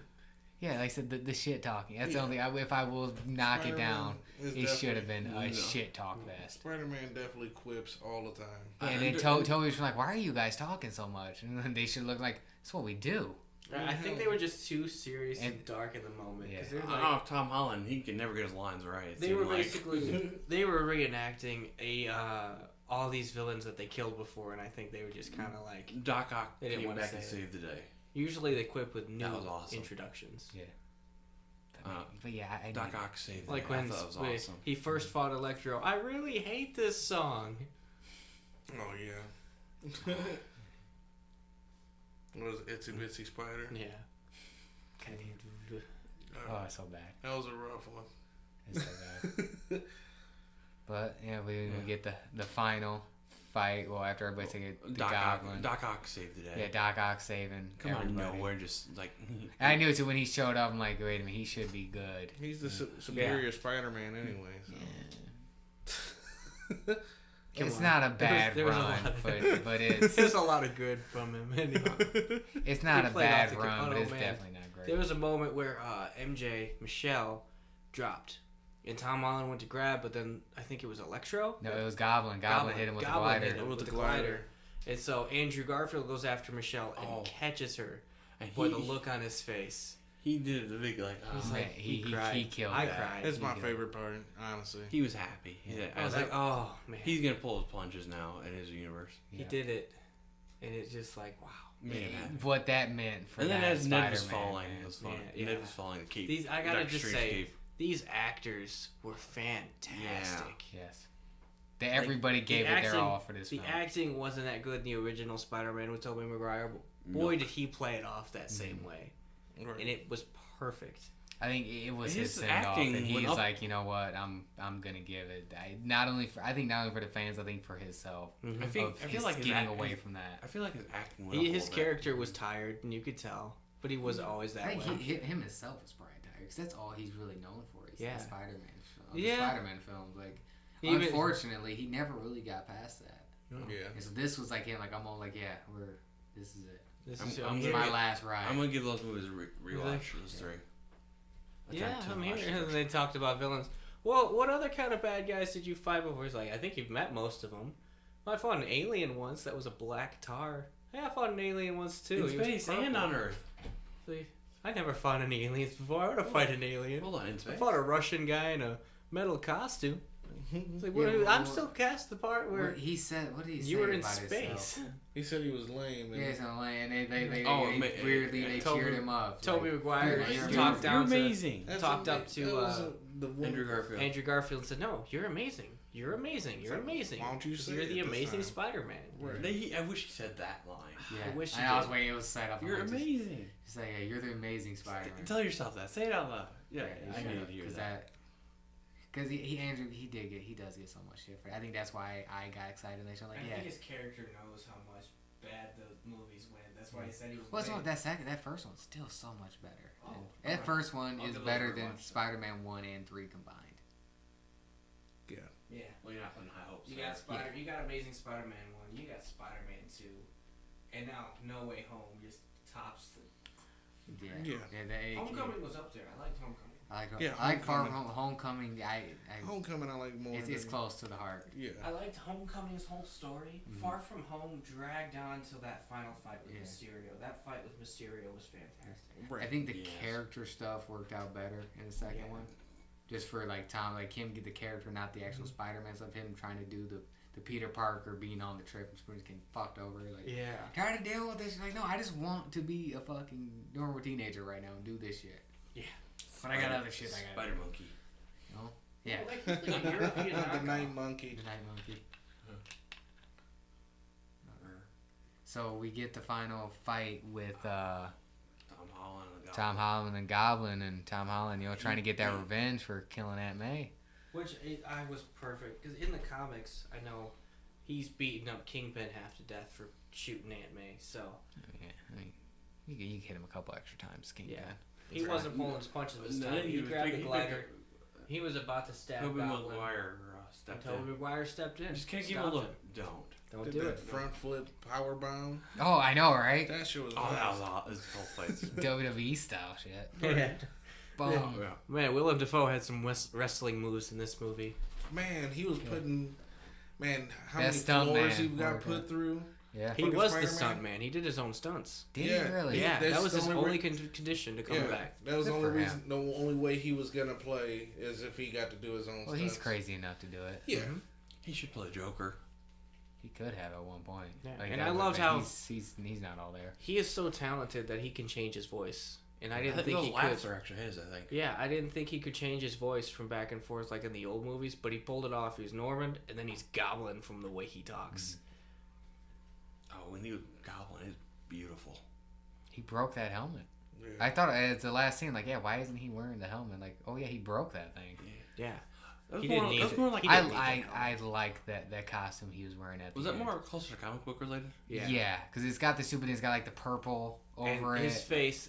Yeah, like I said, the shit talking. That's the only if I will knock it down, it should have been a shit talk fest. Spider-Man definitely quips all the time. And then Toby's like, "Why are you guys talking so much?" And then they should look like, "That's what we do." I think they were just too serious and dark in the moment. Yeah. Like, Tom Holland, he can never get his lines right. They were basically they were reenacting all these villains that they killed before, and I think they were just kind of like Doc Ock they didn't came want back to and say saved the day. Usually they quip with new That was awesome. introductions. Yeah. But yeah, Doc Ock saved the Like day. I when thought that was awesome. he first fought Electro. I really hate this song. Oh yeah. What was it? Itsy Bitsy Spider? Yeah. oh, it's so bad. That was a rough one. It's so bad. But yeah, we get the final fight. Well, after everybody take the Goblin. Doc Ock saved the day. Yeah, Doc Ock saving Come out of everybody. nowhere, just like. I knew too when he showed up. I'm like, wait a minute, he should be good. He's the superior Spider-Man anyway. So. It's not a bad there was run, but it's there's a lot of good from him. Anyway. it's not a played off bad the- run, oh, but no, it's man. definitely not great. There was a moment where Michelle dropped, and Tom Holland went to grab, but then I think it was Electro. No, it was Goblin. Goblin hit him with Goblin the hit glider. him with the glider. And so Andrew Garfield goes after Michelle and catches her. And Boy, the look on his face. He did the big like. He's Man, like, he cried. killed I that. cried. It's my He favorite part, honestly. He was happy. I was like, oh man, he's gonna pull his punches now in his universe. he did it, and it's just like, wow. Man, What that meant for and then that as Ned was Spider-Man, falling, man. it was fun. Yeah. Ned was falling. The cape. These I gotta Doctor just Strange say, cape. these actors were fantastic. Yes. Everybody gave it their all for this The film. acting wasn't that good in the original Spider-Man with Tobey Maguire. But boy, did he play it off that same way, Right. and it was perfect. I think it was His his send off, acting and went he's up. like, you know what, I'm gonna give it. Not only for the fans, I think for himself. I feel like his getting act- away from that. I feel like his acting. Went up a His little bit. character was tired, and you could tell, but he was always that I way. think him himself is probably tired because that's all he's really known for. Is Yeah. the Spider-Man. Yeah. Spider-Man films. Like, Even- unfortunately, he never really got past that. Yeah. And so this was like him. Like I'm all like, yeah, this is it. This I'm is gonna my get- last ride. I'm gonna give those movies a rewatch. Those three. yeah, Attempt to I'm watch here. the And they talked about villains. Well, what other kind of bad guys did you fight before? He's like, I think you've met most of them. Well, I fought an alien once that was a black tar. Yeah, I fought an alien once too. In He was space and purple. on Earth. See, I never fought any aliens before. I want to fight an alien. Hold on, in I space. fought a Russian guy in a metal costume. It's like, Yeah, I'm still cast the part where he said, what did he say you were in about space. himself? He said he was lame. Yeah, so like, and they Oh, weirdly they Toby- cheered him up. Toby Like, Maguire you're talked down You're to amazing. talked up to Andrew Garfield. Andrew Garfield and said, "No, you're amazing. You're amazing. You're amazing. Why don't you say You're it the this amazing time?" Spider-Man." I wish he said that line. Yeah, I wish he I was did. waiting. It was set up. You're I'm like, amazing. Just say, yeah, you're the amazing Spider-Man. Tell yourself that. Say it out loud. Yeah, Yeah, I need to hear that. Because he does get so much shit for it. I think that's why I got excited. They show like, yeah. his character knows how much bad the movies went. That's why he said he was. Well, that first one's still so much better. Oh, And that first one I'll is give it a better rewatch, than though. Spider-Man 1 and 3 combined. Yeah. Well, you're not putting high hopes. You got You got Amazing Spider-Man 1. You got Spider-Man 2, and now No Way Home just tops the. Yeah. Homecoming was up there. I liked Homecoming. I Yeah, like Far From Homecoming. Homecoming. Homecoming I like more. It's than- close to the heart. Yeah. I liked Homecoming's whole story. Far From Home dragged on till that final fight with Mysterio. That fight with Mysterio was fantastic. Right. I think the Yes. character stuff worked out better in the second one. Just for like Tom, like him get the character, not the actual Spider-Man stuff. Him trying to do the Peter Parker being on the trip and Spruce getting fucked over. Like, Yeah. trying to deal with this. Like, no, I just want to be a fucking normal teenager right now and do this shit. Yeah. But I got other shit I got. Spider Monkey. You know? Yeah. Like, he's like a European the knockoff. Night Monkey. The Night Monkey. So we get the final fight with Tom Holland and Goblin, and Tom Holland, trying to get that revenge for killing Aunt May. Which I was perfect because in the comics, I know he's beating up Kingpin half to death for shooting Aunt May. So Yeah, I mean, you can hit him a couple extra times, Kingpin. Yeah. he wasn't pulling his punches this time. He grabbed the glider. He was about to stab Tobey Goblin. Maguire stepped Tobey in. Maguire stepped in. Just can't give him Stopped a look. him. Don't. Don't Did do that it. front flip power bomb. Oh, I know, right? That shit was Oh, nice. that was all. His whole face. WWE style shit. Yeah. Boom. Yeah. Man, Willem Dafoe had some wrestling moves in this movie. Man, he was putting. Man, how Best many stunt floors man he got working. put through? Yeah. He Fucking was the Spider-Man? stunt man. He did his own stunts. Did Yeah. he really? Yeah, that's that was the his only only condition to come back. That was the Good only for reason. him. The only way he was gonna play is if he got to do his own. Well, he's stunts. crazy enough to do it. Yeah. Mhm. He should play Joker. He could have at one point. Yeah, Like, and that I would've loved been- how- he's not all there. He is so talented that he can change his voice. And I didn't think those he laughs could. are actually his, I think. Yeah, I didn't think he could change his voice from back and forth like in the old movies, but he pulled it off. He's Norman, and then he's Goblin from the way he talks. Oh, when he was Goblin, it's beautiful. He broke that helmet. Yeah. I thought it's the last scene. Like, yeah, why isn't he wearing the helmet? Like, oh yeah, he broke that thing. Yeah. That was He more, didn't need that was it. more like. He I didn't need that I helmet. like that costume he was wearing at. Was the that end. more closer to comic book related? Yeah, because it's got the super. It's got like the purple over And it.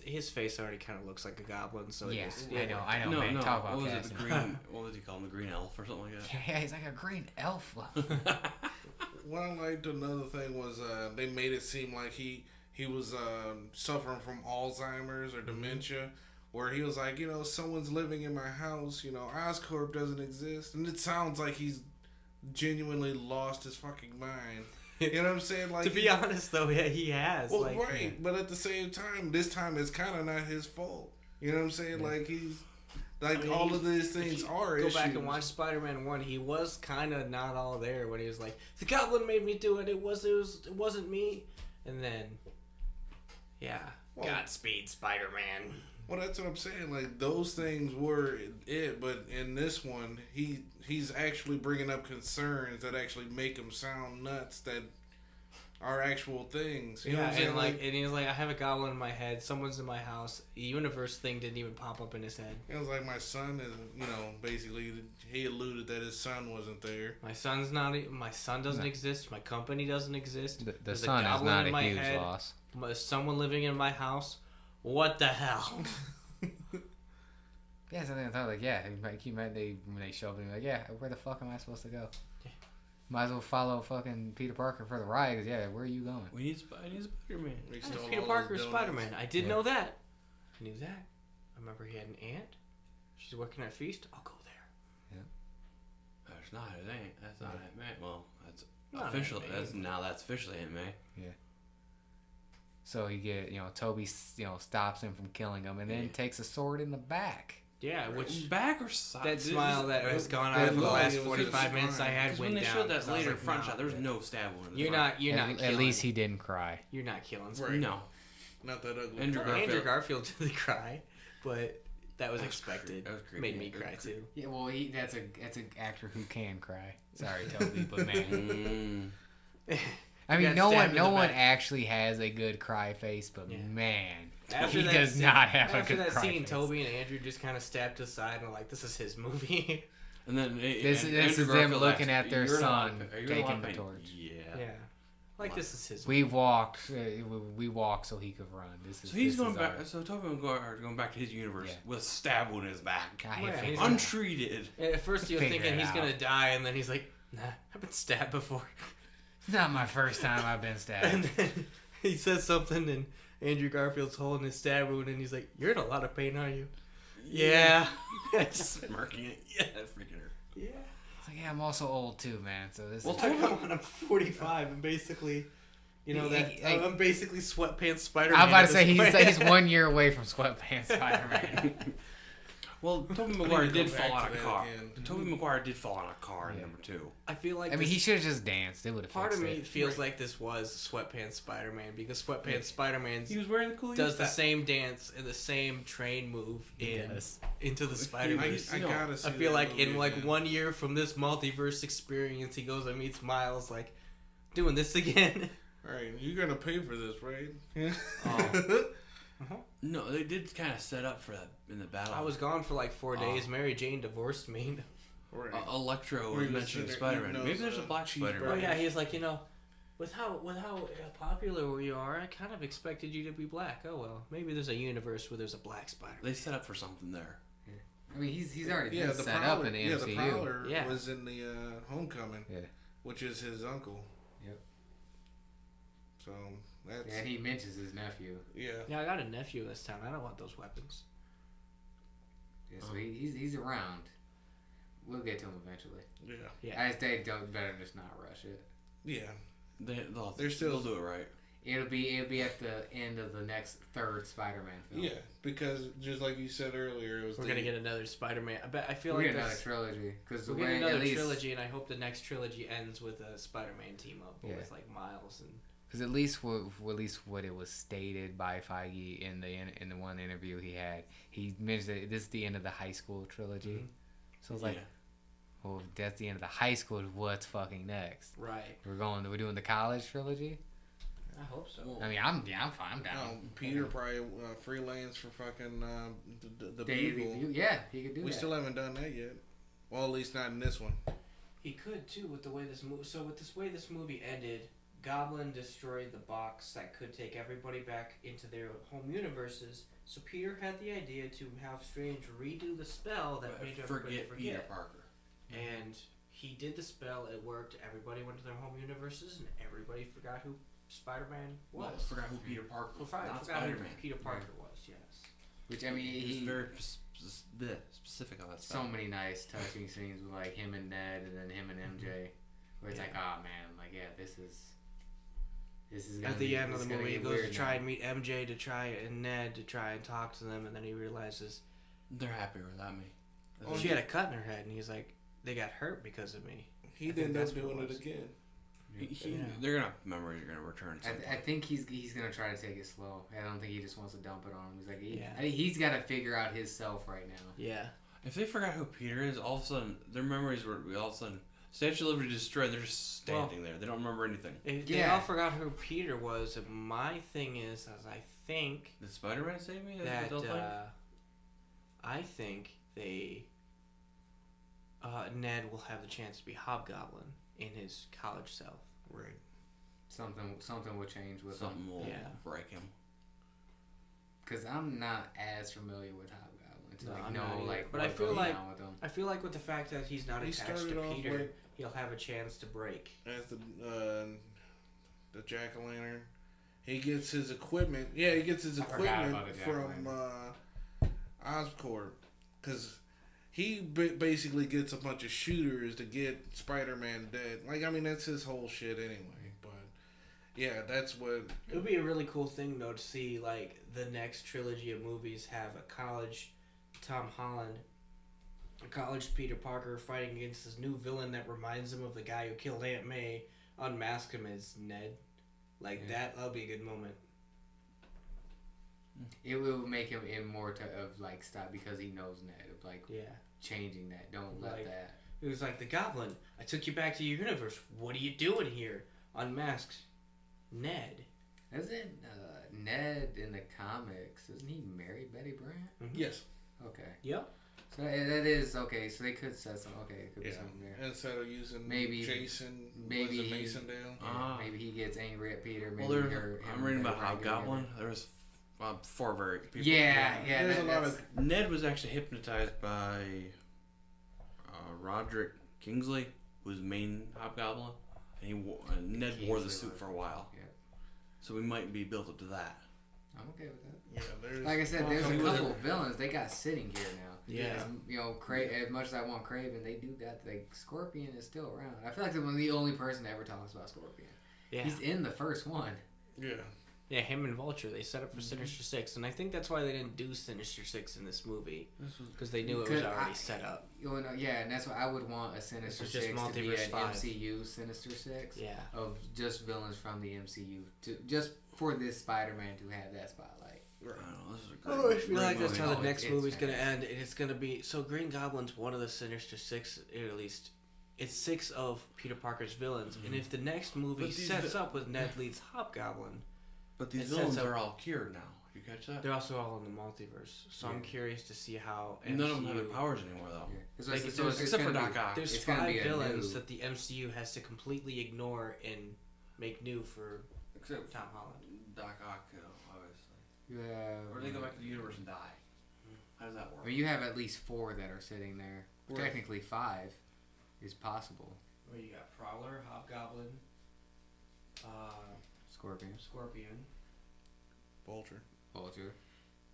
his face already kind of looks like a goblin. So it Yeah, was- I know, man. Talk about What was it? casting. The green. What was he called? The green elf or something like Yeah, he's like a green elf. What I liked another thing was they made it seem like he was suffering from Alzheimer's or dementia, where he was like, someone's living in my house, Oscorp doesn't exist, and it sounds like he's genuinely lost his fucking mind. You know what I'm saying? Like, To be honest, though, yeah, he has. well, like, right, but at the same time, this time it's kind of not his fault. You know what I'm saying? Like he's like I mean, all of these things are Go issues. back and watch Spider-Man 1. He was kind of not all there when he was like, the Goblin made me do it. It wasn't me. And then, yeah, Well- Godspeed, Spider-Man. Well, that's what I'm saying. Like those things were it, but in this one, he's actually bringing up concerns that actually make him sound nuts. That are actual things. You know what I'm saying? And he's like, I have a goblin in my head. Someone's in my house. The universe thing didn't even pop up in his head. it was like my son is. Basically he alluded that his son wasn't there. My son's not. My son doesn't exist. My company doesn't exist. The There's sun is goblin not in a my huge head. loss. Someone living in my house. What the hell? Yeah, something I thought like, yeah, when they show up and be like, yeah, where the fuck am I supposed to go? Might as well follow fucking Peter Parker for the ride, 'cause, yeah, where are you going? We need Spider-Man. He That's stole Peter all Parker, those donuts. Spider-Man. I did Yeah. know that. I knew that. I remember he had an aunt. She's working at Feast. I'll go there. That's not his aunt. That's not Aunt May. Well, that's Not official. Aunt May. That's officially Aunt May. So you get, Toby, stops him from killing him and then takes a sword in the back. Yeah, which Back or side? that smile that has gone that on for the look, last it was 45 his minutes I smile. had Because when went they down. showed that 'cause I was later like, front no. shot, there was no stab wound. In the You're front. not. You're not. At Killing, least he didn't cry. You're not killing. Right. No. Not that ugly. Andrew cry. Andrew Garfield didn't cry, but that was That was expected. that was creepy. Made me That was cry creepy. too. Yeah, well, that's an actor who can cry. Sorry, Toby, but man. I He mean, got no stabbed in the one back. actually has a good cry face, but Yeah. man, After he that does scene- not have a After good that cry scene, face. Toby and Andrew just kind of stepped aside and were like, "This is his movie." And then This Andrew is them Garfield looking asked, at their "You're in a lot son of- are you in a lot taking of the pain?" torch. Yeah. Yeah, like this is his. We walked so he could run. This is So he's this going is back. our- So Tobey Maguire going back to his universe Yeah. with a stab wound in his back, I Yeah, figured he's it out. untreated. At first, you were Figure thinking it he's out. gonna die, and then he's like, "Nah, I've been stabbed before." It's not my first time I've been And stabbed. then he says something, and Andrew Garfield's holding his stab wound, and he's like, "You're in a lot of pain, are you?" Yeah. Just smirking it. Yeah, that freaking hurt. Yeah. It's like, yeah, I'm also old too, man. So this Well, is. I come on, I'm 45, and basically, I'm basically sweatpants Spider-Man. I'm about to at say this he's point. 1 year away from sweatpants Spider-Man. Well, Tobey I Maguire need to go did back fall on to a that car. again. Tobey Maguire did fall on a car in Yeah. number 2. I feel like I mean, this- he should have just danced. It would have part fixed of me it. feels like this was Sweatpants Spider-Man, because Sweatpants Spider-Man He was wearing the cool. does the same dance and the same train move into the Spider-Verse. I gotta see I feel that like movie in like again. 1 year from this multiverse experience, he goes and meets Miles, like, doing this again. Right, you're gonna pay for this, right? Oh. No, they did kind of set up for that in the battle. I was gone for like 4 days. Mary Jane divorced me. Right. Electro Where was he was mentioning sitting there Spider-Man. eating Maybe those, there's a black cheeseburgers. Oh Spider-Man. yeah, he's like, with how popular you are, I kind of expected you to be black. Oh well, maybe there's a universe where there's a black Spider. They set up for something there. I mean, he's already Yeah, been the set Prowler. up in the Yeah, MCU. the Prowler Yeah. was in the Homecoming. Yeah. Which is his uncle. Yep. So that's And he mentions his nephew. yeah. Yeah, I got a nephew in this town. I don't want those weapons. Yeah, so he's around. We'll get to him eventually. Yeah. Yeah. I just they don't better just not rush it. Yeah. They'll do it right. It'll be at the end of the next third Spider-Man film. Yeah, because just like you said earlier, it was We're gonna get another Spider-Man. I feel We're like getting another that's, trilogy because we're getting another trilogy, and I hope the next trilogy ends with a Spider-Man team up with like Miles and. Because at least what it was stated by Feige in the one interview he had, he mentioned that this is the end of the high school trilogy. Mm-hmm. So it's like, well, if that's the end of the high school. What's fucking next? Right. We're doing the college trilogy. I hope so. I mean, I'm fine. I'm down. Peter probably freelance for fucking the Daily Bugle. View. Yeah, he could do We that. still haven't done that yet. Well, at least not in this one. He could too with the way this movie. So with this way this movie ended, Goblin destroyed the box that could take everybody back into their home universes. So Peter had the idea to have Strange redo the spell that made everybody forget. Peter Parker. And he did the spell. It worked. Everybody went to their home universes, and everybody forgot who Spider-Man was. Well, forgot who Peter Parker was. Not Forgot Spider-Man. who Peter Parker was. Yes. Which I mean, He's he very specific on that so stuff. many nice touching scenes with like him and Ned, and then him and MJ, where it's like, oh man, like yeah, this is gonna At the be, end of this the is gonna movie, he get goes to weird try now. and meet MJ and Ned to try and talk to them, and then he realizes They're happier without me. she had a cut in her head, and he's like, they got hurt because of me. He I think ended that's up what doing it it was. again. They're gonna memories are gonna return. At some I point. think he's gonna try to take it slow. I don't think he just wants to dump it on him. He's like, Yeah. I think he's got to figure out his self right now. Yeah. If they forgot who Peter is, all of a sudden their memories were all of a sudden Statue of Liberty destroyed. They're just standing there. They don't remember anything. They all forgot who Peter was. And my thing is I think Did Spider-Man save me? that I think they Ned will have the chance to be Hobgoblin in his college self. Right. Something will change with Something him. will break him. Because I'm not as familiar with Hobgoblin. But I feel like with the fact that he's not He attached started to off Peter, like- he'll have a chance to break. As the jack-o'-lantern, he gets his equipment. Yeah, he gets his forgot equipment about the from Oscorp, because he basically gets a bunch of shooters to get Spider-Man dead. Like, I mean, that's his whole shit anyway. But yeah, that's what. It would be a really cool thing though to see like the next trilogy of movies have a college Tom Holland, a college Peter Parker fighting against this new villain that reminds him of the guy who killed Aunt May, unmask him as Ned. Like that'll be a good moment. It will make him in more of like stop because he knows Ned of like changing that. Don't let that. It was like the Goblin. I took you back to your universe. What are you doing here? Unmasked, Ned. Isn't Ned in the comics? Doesn't he marry Betty Brant? Mm-hmm. Yes. Okay. Yep. So that is okay. So they could set some. Okay, it could be something there. Instead of using Masondale. Maybe he gets angry at Peter. Maybe I'm reading about Hobgoblin. There was 4 very people. Yeah. There's a lot of. Ned was actually hypnotized by Roderick Kingsley, who's the main Hobgoblin, and Ned wore the suit for a while. Yeah. So we might be built up to that. I'm okay with that. Yeah, like I said, there's a couple of villains they got sitting here now. Yeah. As much as I want Kraven, they do got Scorpion is still around. I feel like they're the only person that ever talks about Scorpion. Yeah. He's in the first one. Yeah. Yeah, him and Vulture. They set up for Sinister Six, and I think that's why they didn't do Sinister Six in this movie because they knew it was already set up. And that's why I would want a Sinister This is just Six to be an Multiverse 5. MCU Sinister Six. Yeah. Of just villains from the MCU just for this Spider-Man to have that spotlight. Right. I don't know, this is a great I feel like that's how the No, next it's movie's gonna fantastic. end, and it's gonna be so. Green Goblin's one of the Sinister Six, or at least it's 6 of Peter Parker's villains. And if the next movie But these sets up with Ned leads Hobgoblin, But these it villains sets up- are all cured now. You catch that? they're also all in the multiverse. So I'm curious to see how None of them have their MCU powers anymore, though. Like, except for Doc Ock. There's It's gonna 5 be a villains new- that the MCU has to completely ignore and make new for Except Tom Holland. Doc Ock, obviously. Yeah. Or they go back to the universe and die. How does that work? I mean, you have at least 4 that are sitting there. Right. Technically 5 is possible. Where you got Prowler, Hobgoblin, Scorpion, Vulture.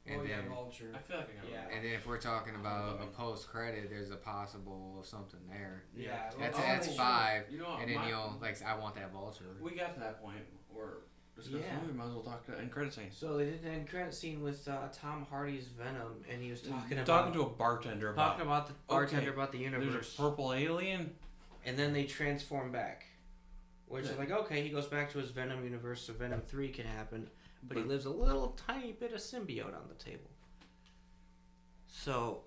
and then Vulture. I feel like I got Yeah. and then if we're talking about a post credit, there's a possible something there. Yeah. That's 5. You know what? And then like I want that Vulture. We got to that point where discussing Yeah. the movie. Might as well talk to end credit scene. So they did an end credit scene with Tom Hardy's Venom, and he was talking to a bartender about the bartender okay, about the There's universe, a purple alien. and then they transform back, which Yeah. is like okay, he goes back to his Venom universe, so Venom 3 can happen, but he lives a little tiny bit of symbiote on the table. So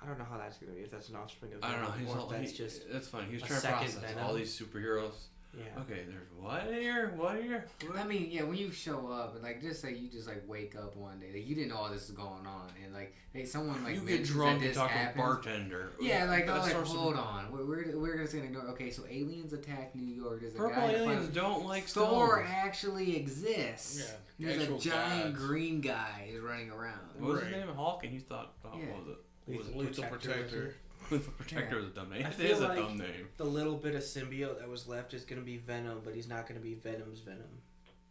I don't know how that's gonna be. If that's an offspring of I Venom, don't know. or if that's just That's funny. He's a trying to second process Venom. all these superheroes. yeah. Okay, there's what here? What here? I mean, yeah, when you show up and like just say you just like wake up one day, like you didn't know all this is going on, and like someone like you get mentions drunk that and this talk to a happens. bartender. Yeah, like That's like source of- hold on, we're just gonna ignore. Okay, so aliens attack New York. There's a Purple guy. aliens don't like Thor stones. actually exists. Yeah, There's a actual giant gods. green guy is running around. What was Right. his name? Hulk, and you thought, Yeah. what was it? Lethal Protector. Lethal Protector was a dumb name. I It feel is a like dumb name. the little bit of symbiote that was left is going to be Venom, but he's not going to be Venom's Venom.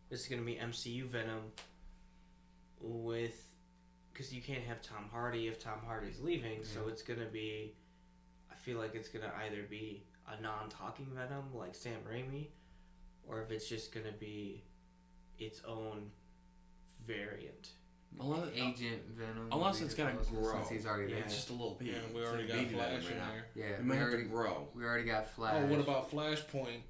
This is going to be MCU Venom because you can't have Tom Hardy if Tom Hardy's leaving, so it's going to be, I feel like it's going to either be a non-talking Venom like Sam Raimi, or if it's just going to be its own variant. Unless- Agent Venom. Unless would be it's the gonna closest, grow. since he's already Yeah. there. It's just a little baby. Yeah, we It's already like got baby Flash Venom in right now. there. Yeah, It we might have to already, grow. we already got Flash. Oh, what about Flashpoint?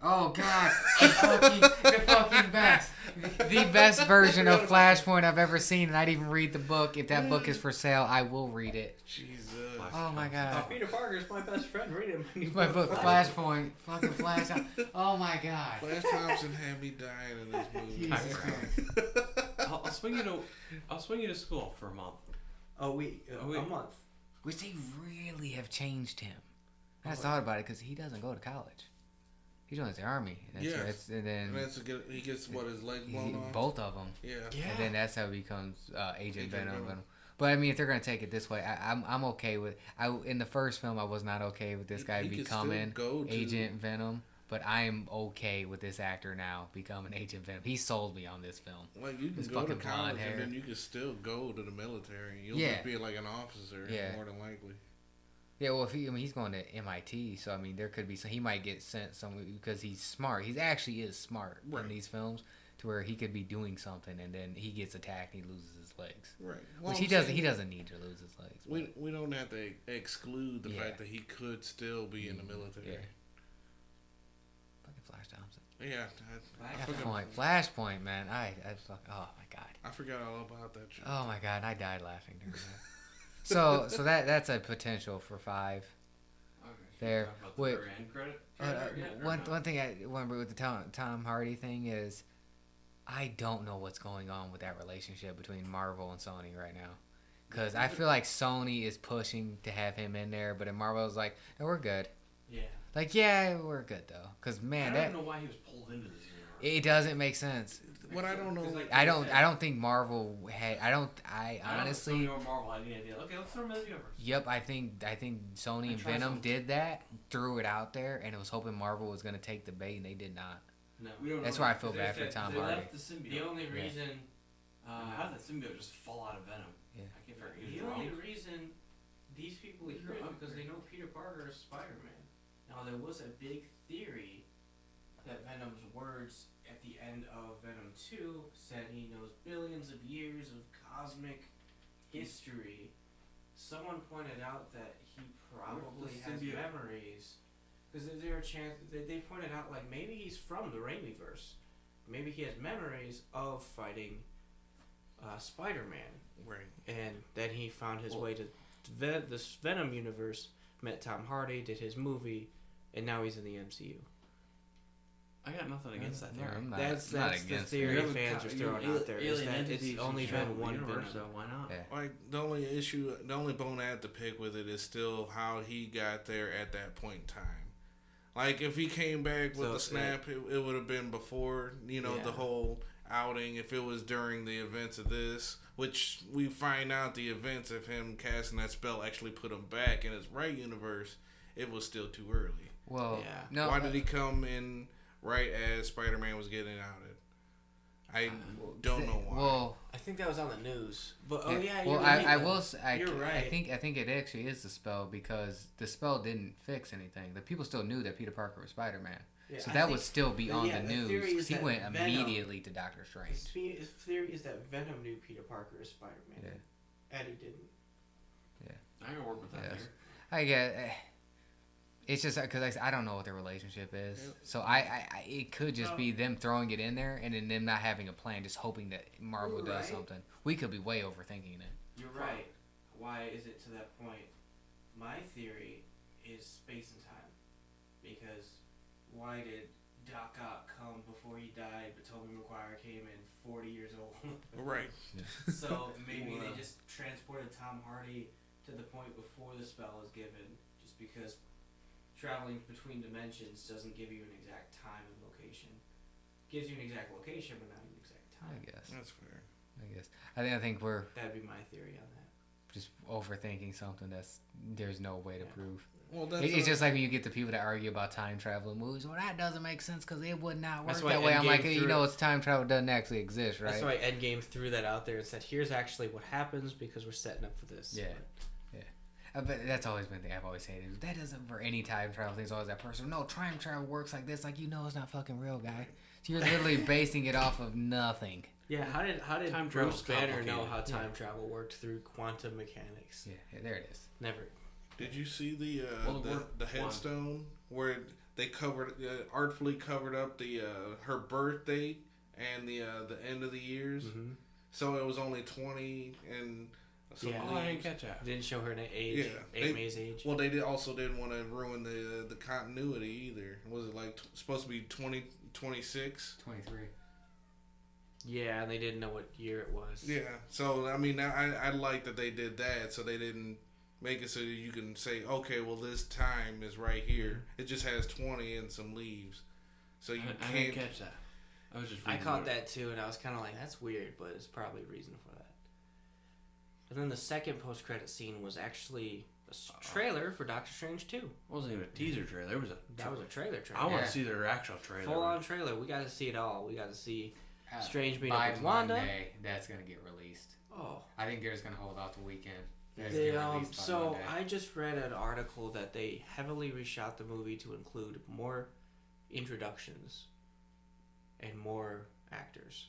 Oh God, the fucking best, the best version of Flashpoint I've ever seen, and I'd even read the book. If that book is for sale, I will read it. Jesus. Oh my God, Peter Parker's my best friend. Read it. my book Flashpoint, fucking Flash. Oh my God. Flash Thompson had me dying in this movie. Jesus Christ. I'll swing you to school for a month. A week, A week. a month. Which they really have changed him. I just thought about it because he doesn't go to college. He joins the army. And Yes. and then And that's he gets his leg blown off. both of them. Yeah. And then that's how he becomes Agent Venom. Venom. But I mean, if they're gonna take it this way, I'm okay with. In the first film, I was not okay with this guy He could becoming still go to- Agent Venom. But I am okay with this actor now becoming Agent Venom. He sold me on this film. Like you can His go to fucking blonde college hair. and then you can still go to the military. You'll Yeah. just be like an officer more than likely. Yeah, well, he's going to MIT, so I mean, there could be he might get sent somewhere because he's smart. He actually is smart Right. in these films, to where he could be doing something and then he gets attacked and he loses his legs. Right. Which he doesn't. He doesn't need to lose his legs. We don't have to exclude the Yeah. fact that he could still be in the military. Yeah. Fucking Flash Thompson. Yeah. Flashpoint, man. Oh my God. I forgot all about that shit. Oh my God, I died laughing during that. So that's a potential for 5. Okay. There. Talk about the Wait. very end credit. One thing I remember with the Tom Hardy thing is, I don't know what's going on with that relationship between Marvel and Sony right now. Because I feel like Sony is pushing to have him in there, but Marvel's like, no, we're good. Yeah. Like, yeah, we're good though. Because man, I don't know why he was pulled into this universe. it doesn't make sense. What I don't know. I don't think Marvel had. I honestly. Sony or Marvel had any idea. Okay, let's throw him in the universe. Yep, I think Sony and try Venom something. did that, threw it out there, and it was hoping Marvel was gonna take the bait, and they did not. No. We don't That's know why I that, feel 'cause bad they for said Tom they Hardy. left the symbiote. The only Yeah. reason. How did the symbiote just fall out of Venom? Yeah. I can't figure it. He The was only drunk. reason these people He's hear it drunk. because they know Peter Parker is Spider-Man. Now there was a big theory that Venom's words at the end of Venom 2 said he knows billions of years of cosmic history. Someone pointed out that he probably has symbiote? memories. Because there are chance they pointed out like maybe he's from the Raimiverse. Maybe he has memories of fighting Spider-Man. Right. And then he found his way to this Venom universe, met Tom Hardy, did his movie, and now he's in the MCU. I got nothing against that theory. I'm not, That's I'm not the against theory it. fans are throwing out there. Is that it's only been one Venom. so why not? Yeah. Like the only bone I have to pick with it is still how he got there at that point in time. Like if he came back with So, the snap, it would have been before. You know Yeah. the whole outing, if it was during the events of this, which we find out the events of him casting that spell actually put him back in his right universe, it was still too early. Well, Yeah. no. Why did he come in right as Spider-Man was getting outed? I don't know why. Well, I think that was on the news. But well, you're right. I will. You're right. I think it actually is the spell because the spell didn't fix anything. The people still knew that Peter Parker was Spider-Man. Yeah, So I that think- would still be on yeah, the the news theory because is he that went Venom- immediately to Doctor Strange. His theory is that Venom knew Peter Parker as Spider-Man. Yeah. Eddie didn't. I can work with that Yes. there. I get. It's just because I don't know what their relationship is, so I it could just be them throwing it in there and then them not having a plan, just hoping that Marvel You're does right. something. We could be way overthinking it. You're right. Why is it to that point? My theory is space and time. Because why did Doc Ock come before he died, but Tobey Maguire came in 40 years old? Right. So maybe they just transported Tom Hardy to the point before the spell is given, just because traveling between dimensions doesn't give you an exact time and location. Gives you an exact location, but not an exact I time. guess. That's fair. I think we're That'd be my theory on that. just overthinking something that's there's no way to prove. Well, that's It's just like when you get the people that argue about time travel movies. Well, that doesn't make sense because it would not work That's why that way. I'm like, Endgame hey, you threw know, it- it's time travel doesn't actually exist, right? That's why Endgame threw that out there and said, here's actually what happens because we're setting up for this. Yeah. But that's always been the thing I've always hated. That doesn't for any time travel thing. It's always that person. No, time travel works like this. Like you know, it's not fucking real, guy. So you're literally basing it off of nothing. Yeah, how did Time Bruce travel's Banner know complicated. how time travel worked through quantum mechanics? Yeah, there it is. Never. Did you see the Well, the headstone where they covered artfully covered up the her birth date and the end of the years? Mm-hmm. So it was only 20 and some Yeah. Oh, I didn't leaves. catch that. Didn't show her age. Yeah, Aunt May's age. Well, they didn't want to ruin the continuity either. Was it like supposed to be 2026? 23. Yeah, and they didn't know what year it was. Yeah. So I mean, I like that they did that. So they didn't make it so that you can say, okay, well this time is right here. It just has 20 and some leaves. So you I can't. didn't catch that. I was just. I reading caught it. that too, and I was kind of like, that's weird, but there's probably a reason for that. And then the second post-credit scene was actually a trailer for Doctor Strange 2. It wasn't even a teaser trailer. It was a. That was a trailer. I want Yeah. to see their actual trailer. Full-on trailer. We got to see it all. We got to see Strange meeting by up with Wanda. Monday, that's gonna get released. Oh. I think they're just gonna hold out the weekend. That's gonna get released by So Monday. I just read an article that they heavily reshot the movie to include more introductions and more actors,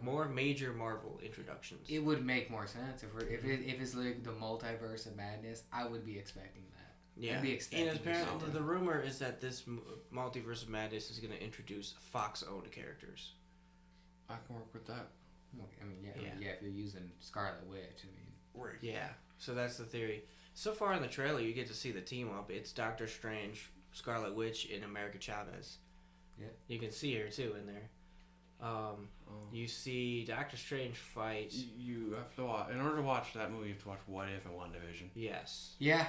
more major Marvel introductions. It would make more sense if it's like the multiverse of madness. I would be expecting that. Yeah, I'd be expecting and apparently something. the rumor is that this multiverse of madness is going to introduce Fox-owned characters. I can work with that. I mean, yeah, if you're using Scarlet Witch, I mean, Right. Yeah, so that's the theory. So far in the trailer, you get to see the team up. It's Doctor Strange, Scarlet Witch, and America Chavez. Yeah. You can see her too in there. You see Doctor Strange fight. You have to watch. In order to watch that movie, you have to watch What If and WandaVision. Yes, yeah,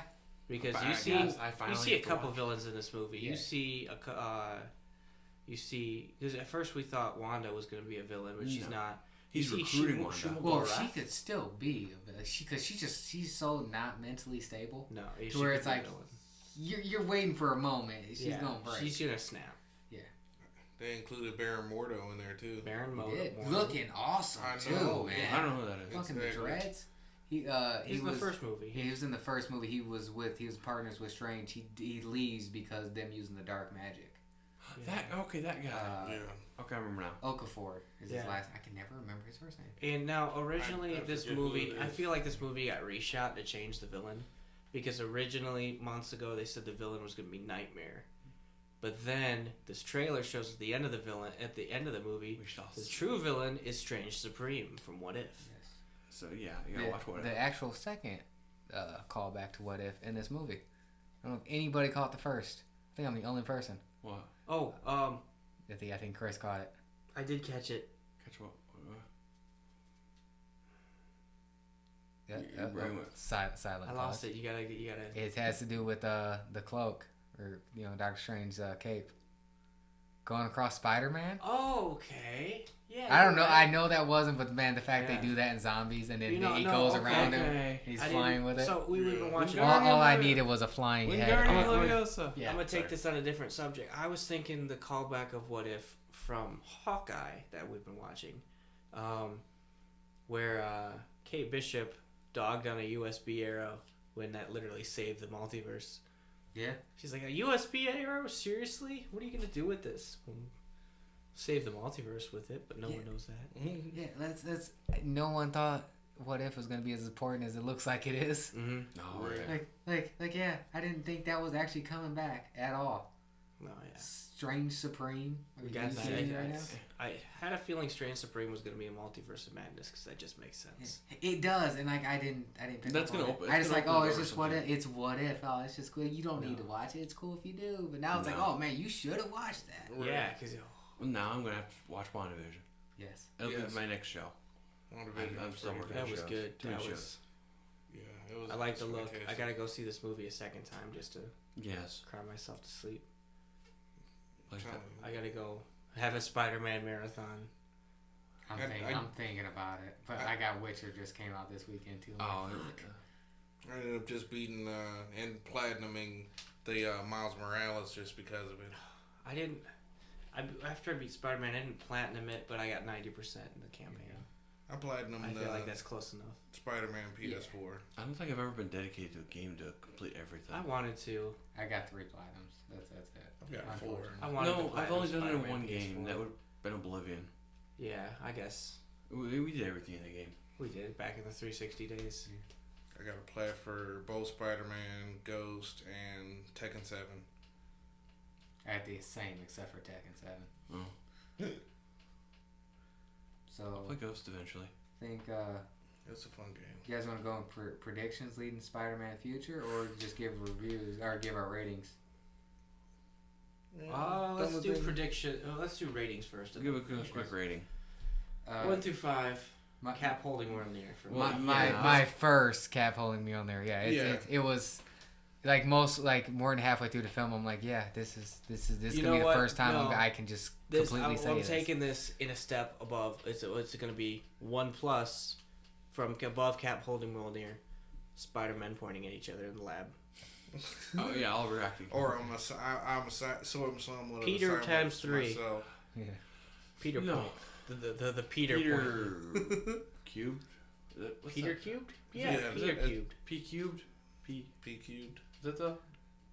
because But you I see guess I you finally see a have to couple watch. villains in this movie. Yeah. You see because at first we thought Wanda was going to be a villain, but she's No. not. He's You see recruiting Shuma- Wanda. well, Gorath. she could still be because she's so not mentally stable. No, To where it's could be a like villain. you're waiting for a moment. She's Yeah, gonna break. She's gonna snap. They included Baron Mordo in there too. Baron He Mordo. did. Looking awesome I too, know. man. I don't know who that is. Fucking the Exactly. dreads. He He's in was the first movie. He was in the first movie. He was partners with Strange. He leaves because them using the dark magic. That guy. Yeah. Okay, I remember now. Okafor is his Yeah. last. I can never remember his first name. And now, originally, I this forget who movie, it I is. feel like this movie got reshot to change the villain. Because originally, months ago, they said the villain was going to be Nightmare. But then, this trailer shows at the end of the movie, We shall the see. true villain is Strange Supreme from What If. Yes. So yeah, you gotta watch What If. The actual second callback to What If in this movie. I don't know if anybody caught the first. I think I'm the only person. What? Oh, I think Chris caught it. I did catch it. Catch what? Yeah, Your brain went- silent. I lost it. You gotta. It has to do with the cloak, or Doctor Strange's cape. going across Spider-Man. Oh, okay. Yeah. I don't know. right. I know that wasn't, but man, the fact Yeah. they do that in zombies and then You know, he no, goes okay, around him, okay. he's I flying didn't- with it. So we've been watching. All I needed was a flying head. Wingardium Yeah. I'm gonna take Sorry. this on a different subject. I was thinking the callback of What If from Hawkeye that we've been watching, where Kate Bishop dogged on a USB arrow when that literally saved the multiverse. Yeah. She's like, a USB arrow? Seriously? What are you gonna do with this? Save the multiverse with it, but no one knows that. Yeah, that's. No one thought What If was gonna be as important as it looks like it is. Mm-hmm. No, yeah. Like, yeah, I didn't think that was actually coming back at all. No, yeah. Strange Supreme. We Are got you that. seeing it right now? I had a feeling Strange Supreme was gonna be a multiverse of madness because that just makes sense. It does, and like I didn't pick That's up on gonna it. open- I it's just gonna like, open oh, the it's door just or what if. something. It's what if. Oh, it's just cool. You don't need No. to watch it. It's cool if you do. But now it's like, No. oh man, you should have watched that. Yeah, because Well, now I'm gonna have to watch WandaVision. Yes. That'll Yes. be my next show. I'm still working. that was shows. good. Too That many was. shows. Yeah, it was. I like the it was look. I fantastic. gotta go see this movie a second time just to Yes. cry myself to sleep. Like that. Telling you. I gotta go have a Spider-Man marathon. I'm thinking about it, but I got Witcher just came out this weekend too. Oh, I ended up just beating and platinuming the Miles Morales just because of it. I didn't. After I beat Spider-Man, I didn't platinum it, but I got 90% in the campaign. I platinumed I feel like that's close enough. Spider-Man PS4. I don't think I've ever been dedicated to a game to complete everything. I wanted to. I got 3 platinums. That's it. I've got 4. Unfortunately. I wanted to No, I've platinum only done it in Spider-Man one game. PS4. That would have been Oblivion. Yeah, I guess We did everything in the game. we did back in the 360 days. I got a plat for both Spider-Man, Ghost, and Tekken 7. I had the same except for Tekken 7. Oh. So I'll play Ghost eventually. think It's a fun game. you guys want to go in predictions leading Spider-Man future, or just give reviews or give our ratings? Let's do prediction. Let's do ratings first. I'll give a quick rating. 1 through 5. My Cap holding one near for me. my first Cap holding me on there. Yeah, it was like more than halfway through the film. I'm like, yeah, this is You gonna be know the what? first time No. I can just This, completely say I'm this. taking this in a step above. It's going to be 1+ from above Cap holding Mjolnir, Spider-Man pointing at each other in the lab. Oh yeah, I'll react. Or I'm somewhat Peter of a times 3. myself. Yeah. Peter No. point. The Peter point. Peter cubed. What's Peter that? cubed? Yeah, Yeah, Peter it- cubed. P cubed. P. P cubed. Is that the?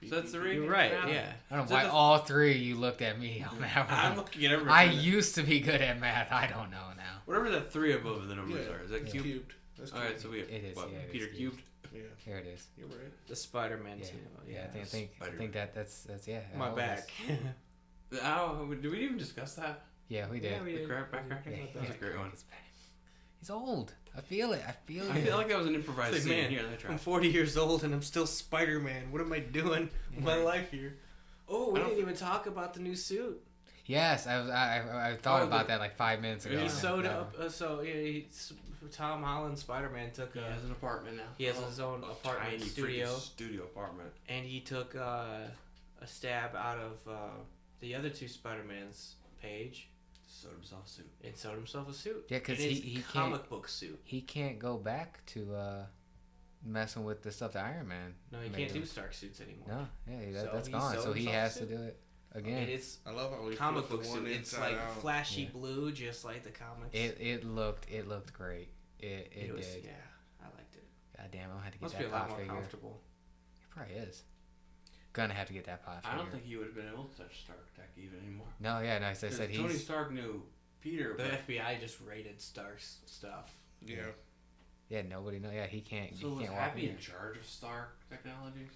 That's the rating. You're right. now? Yeah. I don't know Is why that the- all 3 of you looked at me on that I'm one. looking at everything. I used to be good at math. I don't know now. Whatever that 3 above the numbers Yeah, are. Is that it's cubed? cubed. That's All right, cubed. so we have It is, what, yeah, it is Peter cubed. cubed. Yeah, Here it is. you're right. The Spider-Man Yeah, team. yeah. I think Spider-Man. that's yeah. My all back. this. Oh, did we even discuss that? Yeah, we did. Yeah, we The did. back cracking? Yeah, That was a great one. He's old. I feel it. I feel I it. feel like that was an improvised It's scene. like, man, Here, let me try. I'm 40 years old and I'm still Spider-Man. What am I doing with my life here? Oh, we I don't- didn't even talk about the new suit. Yes, I thought Oh, about that like 5 minutes ago. He Yeah. sewed Yeah. up. Tom Holland Spider-Man took He has an apartment now. he has his own apartment Tiny studio, freaking studio apartment. and he took a stab out of the other 2 Spider-Mans page Sewed himself a suit. and sewed himself a suit. Yeah, 'cause And it's he comic can't- book suit. He can't go back to messing with the stuff that Iron Man. No, he made can't do him. Stark suits anymore. No, yeah, So that's he gone. sewed So he himself has a to suit. do it And again. it's I love how we comic flipped book the one suit. It's inside like out. flashy Yeah. blue, just like the comics. It looked great. It was, did. yeah, I liked it. God damn, I'm gonna have to get Must that be a lot pop more figure. comfortable. It probably is. Gonna have to get that pop figure. I don't think he would have been able to touch Stark Tech even anymore. No, yeah, no. I said Tony he's. Stark knew Peter, The but FBI just raided Stark's stuff. Yeah. Yeah, nobody know. Yeah, he can't. so he was can't walk Happy in. in charge of Stark Technologies?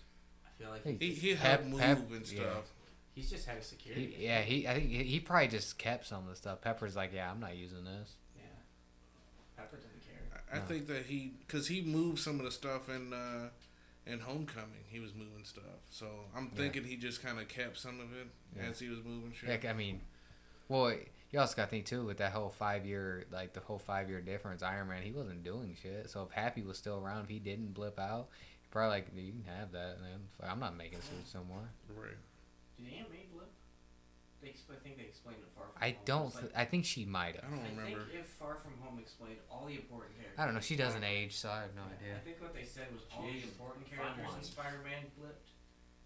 I feel like Hey, He Pep- helped move Pep- and yeah. stuff. he's just had a security. I think he probably just kept some of the stuff. Pepper's like, yeah, I'm not using this. Yeah. Pepper doesn't care. I No. think that because he moved some of the stuff in Homecoming. He was moving stuff. So I'm thinking he just kind of kept some of it Yeah. as he was moving shit. Like, I mean, well, you also got to think too with that whole 5 year, like the whole 5 year difference. Iron Man, he wasn't doing shit. So if Happy was still around, if he didn't blip out, he probably like, you can have that, man. I'm not making suits no more. Right. Did Aunt May blip? They I think they explained it Far From I Home. don't. It's like, I think she might I have. don't I remember. think if Far From Home explained all the important characters. I don't know. She doesn't age, so I have no idea. I think what they said was all the Jeez, important fine characters in line. Spider-Man blipped,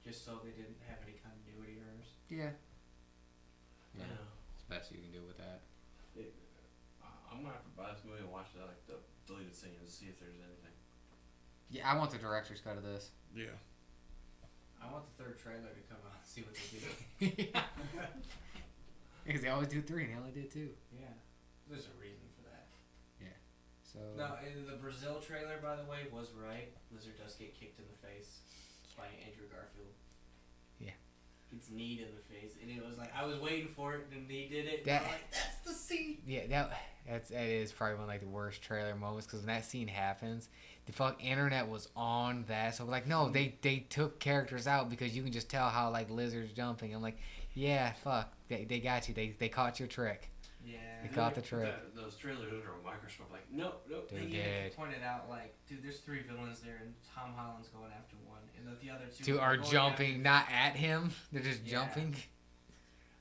just so they didn't have any continuity errors. Yeah. Yeah. It's the best you can do with that. I'm gonna have to buy this movie and watch the deleted scenes to see if there's anything. Yeah, I want the director's cut of this. Yeah. I want the third trailer to come out and see what they do. Because they always do 3 and they only did 2. Yeah, there's a reason for that. So. No, the Brazil trailer, by the way, was right. Lizard does get kicked in the face by Andrew Garfield. Yeah. Gets kneed in the face, and it was like I was waiting for it, and he did it. That- And I'm like, that's the scene. Yeah, that is probably one of like the worst trailer moments because when that scene happens, the fuck internet was on that. So we're like, no, they took characters out because you can just tell how like Lizard's jumping. I'm like, yeah, fuck, they got you. They caught your trick. Yeah. They caught the trick. Those trailers under a microscope, like, nope. They They did. pointed out like, dude, there's 3 villains there, and Tom Holland's going after one, and the other 2 Two are going jumping, not at him. They're just Yeah. jumping.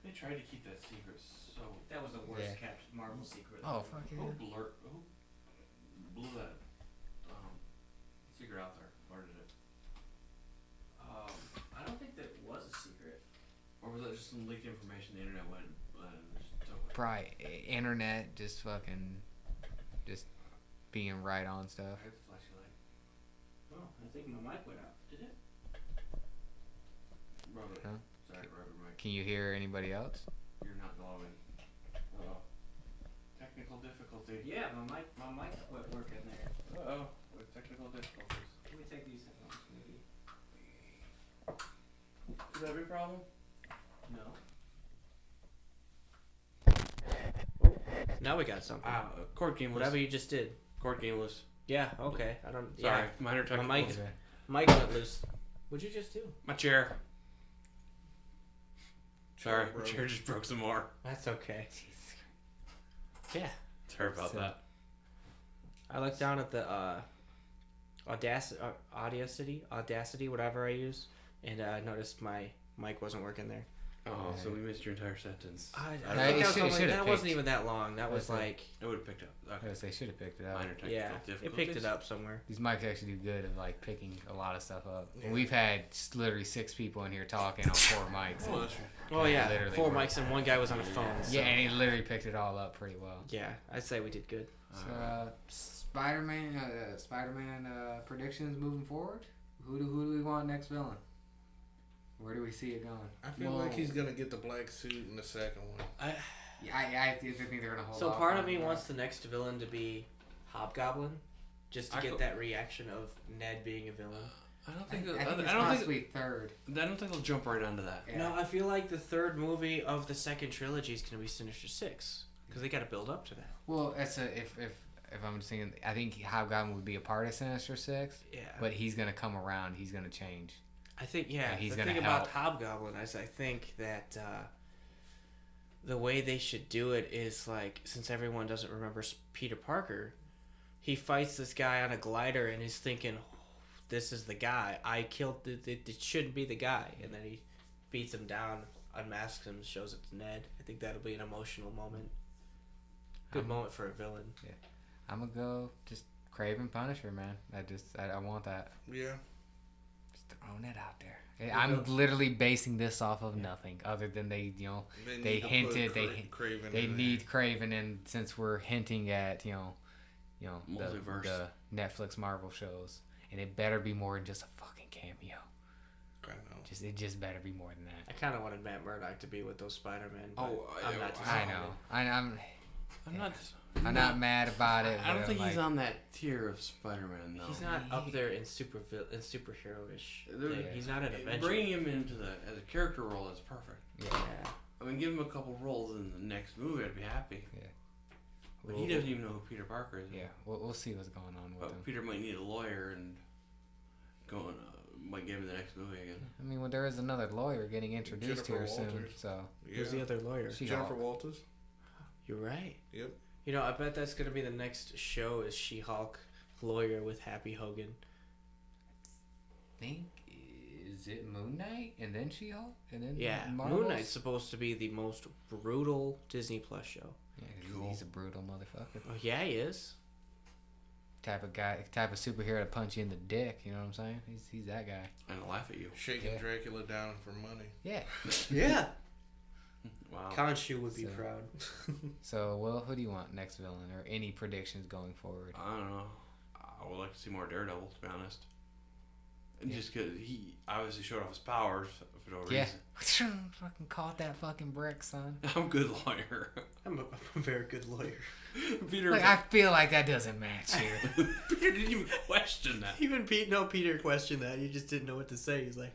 They tried to keep that secret so. That was the worst Yeah. kept Marvel secret. Oh fuck yeah. Who blew that secret out there? Where did it? I don't think that was a secret. Or was that just some leaked information the internet went and just took it? Probably internet just fucking just being right on stuff. I had the flashlight. Oh, I think my mic went out. Did it? Rubber. Huh? Sorry, rubber mic. Can you hear anybody else? You're not glowing. Uh-oh. Technical difficulty. Yeah, my mic quit working there. Uh-oh. With technical difficulties. Let me take these headphones, maybe. Could that be a problem? No. Now we got something. Cord gameless. Whatever you just did. Cord gameless. Yeah, okay. I don't. Sorry, Yeah. minor technical. My mic, Okay. mic went loose. What'd you just do? My chair. Sorry, Bro. my chair just broke some more. That's okay. Yeah. Sorry about So- that. I looked down at the Audacity, whatever I use, and I noticed my mic wasn't working there. Oh, so we missed your entire sentence. I it think that, was should- only, should've that wasn't picked. even that long. That was That's it. like, It would have picked up. Okay. They should have picked it up. Minor technical yeah, difficulties. it picked it up somewhere. These mics actually do good at like picking a lot of stuff up. Yeah. We've had literally 6 people in here talking on 4 mics. Oh, that's Oh yeah, Literally 4 worked. mics and one guy was on a phone. So. Yeah, and he literally picked it all up pretty well. Yeah, I'd say we did good. So Spider-Man predictions moving forward. Who do we want next villain? Where do we see it going? I feel like he's gonna get the black suit in the second one. Yeah, I think they're gonna hold. So off part on of me that. wants the next villain to be Hobgoblin, just to I get go- that reaction of Ned being a villain. I don't I think. think I it's don't think. possibly third. I don't think they'll jump right onto that. Yeah. No, I feel like the third movie of the second trilogy is going to be Sinister Six because they got to build up to that. Well, that's if I'm just thinking, I think Hobgoblin would be a part of Sinister Six, Yeah, but he's gonna come around. He's gonna change. I think Yeah, he's the gonna thing about help. Hobgoblin is I think that the way they should do it is like since everyone doesn't remember Peter Parker, he fights this guy on a glider and he's thinking, "This is the guy. I killed. It shouldn't be the guy." And then he beats him down, unmasks him, shows it's Ned. I think that'll be an emotional moment. Good moment for a villain. I'm gonna go just Kraven Punisher, man. I want that. Yeah. Just throwing it out there. I'm literally basing this off of nothing other than they They They hinted- Craven they in need Kraven, and since we're hinting at the Multiverse. the Netflix Marvel shows, and it better be more than just a fucking cameo. there. I know. It just better be more than I that. kind of wanted Matt Murdock to be with those Spider-Men. But Oh, I'm not. I know. I'm I'm not mad about it. I don't but think I'm he's like, on that tier of Spider-Man though. He's not up there in superhero-ish. There- thing. He's not an Avenger. Bringing him into as a character role is perfect. Yeah. Yeah. I mean, give him a couple roles in the next movie, I'd be happy. But he We'll- doesn't even know who Peter Parker is. Yeah, we'll see what's going on with But him. Peter might need a lawyer and might give him the next movie again. I mean, well, there is another lawyer getting introduced Jennifer here soon, Walters. so Yeah. Who's the other lawyer? Jennifer She-Hulk. Walters. You're right. Yep. You know, I bet that's gonna be the next show is She-Hulk lawyer with Happy Hogan. think is it Moon Knight and then She-Hulk and then Yeah, Marvels? Moon Knight's supposed to be the most brutal Disney Plus show. Yeah, Cool. he's a brutal motherfucker. Oh yeah, he is. Type of superhero to punch you in the dick. You know what I'm saying? He's that guy. And laugh at you. Shaking Yeah. Dracula down for money. Yeah. Yeah. Wow. Khonshu would be So- proud. So, well, who do you want next villain, or any predictions going forward? I don't know. I would like to see more Daredevil, to be honest. And Yeah. just because he obviously showed off his powers for no Yeah. reason. Fucking caught that fucking brick, son. I'm a good lawyer. I'm a very good lawyer. Peter, Like, I feel like that doesn't match here. Peter didn't even question that. Even Peter questioned that. He just didn't know what to say. He's like,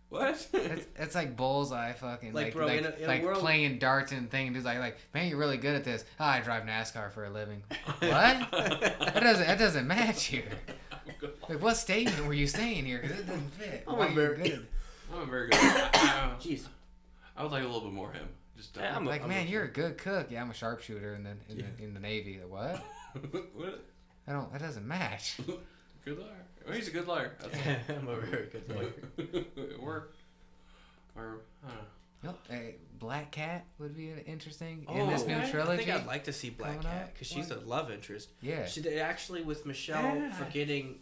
What? It's like bullseye fucking Like, bro, in a world- playing darts and thing. Dude's like, man, you're really good at this. Oh, I drive NASCAR for a living. What? that doesn't match here. Like, what statement were you saying here? Because it doesn't fit. I'm Why a you're very- good. I'm a very good. jeez. I would like a little bit more of him. Just Yeah, I'm Like, a- man, you're a good cook. Yeah, I'm a sharpshooter in the Navy. Like, what? what? That doesn't match. Good liar. Well, he's a good liar. That's all. I'm a very good lawyer. It worked. Or I don't know. Nope. Hey, Black Cat would be interesting in this new I trilogy. think I'd like to see Black coming Cat up. because she's a love interest. Yeah. She did actually with Michelle forgetting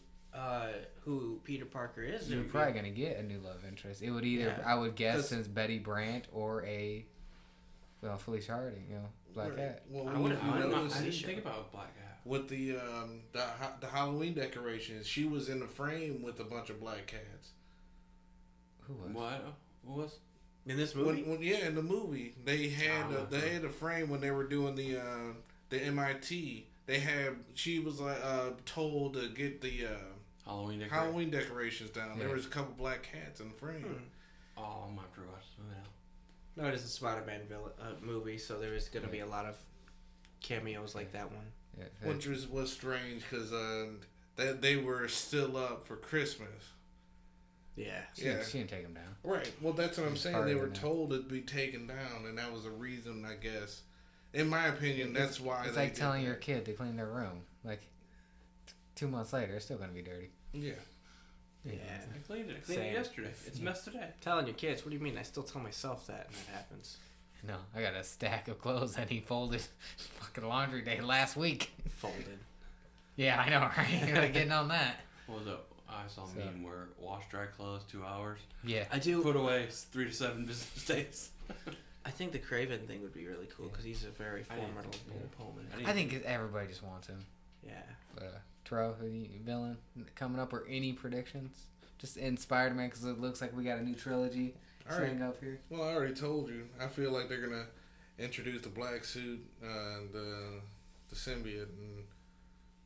who Peter Parker is. You're probably gonna get a new love interest. It would either, Yeah. I would guess, 'Cause- since Betty Brant or Felicia Harding, Black Cat. Well, I if would've- you I notice, I didn't Sure. think about Black Cat. with the Halloween decorations, she was in the frame with a bunch of black cats. Who was? What? Who was? in this movie. In the movie, they had Oh, they had a frame when they were doing the MIT. She was told to get the Halloween decoration. Halloween decorations down. There Yeah. was a couple black cats in the frame. Oh, I'm not sure watch this movie now. No, it is a Spider-Man movie, so there is going to be a lot of cameos like that one. Yeah, Which was strange because they were still up for Christmas. Yeah. she yeah. didn't take him down. Right. Well, that's what I'm It's saying. harder They were than that. told to be taken down, and that was the reason, I guess. In my opinion, that's why. It's they like did telling that. your kid to clean their room. Like 2 months later, it's still gonna be dirty. Yeah. Yeah. I cleaned it. I cleaned Same. it yesterday. It's messed today. Telling your kids, what do you mean? I still tell myself that, and it happens. No, I got a stack of clothes that he folded fucking laundry day last week. Folded. Yeah, I know, right? You're like getting on that. What was it? I saw a So- meme where wash dry clothes 2 hours. Yeah. I do. Put away 3 to 7 business days. I think the Craven thing would be really cool because he's a very I didn't formidable think so. opponent. I think everybody just wants him. Yeah. But Tro, who do you villain coming up, or any predictions? Just in Spider-Man, because it looks like we got a new trilogy setting up here. Well, I already told you. I feel like they're gonna introduce the black suit and the symbiote in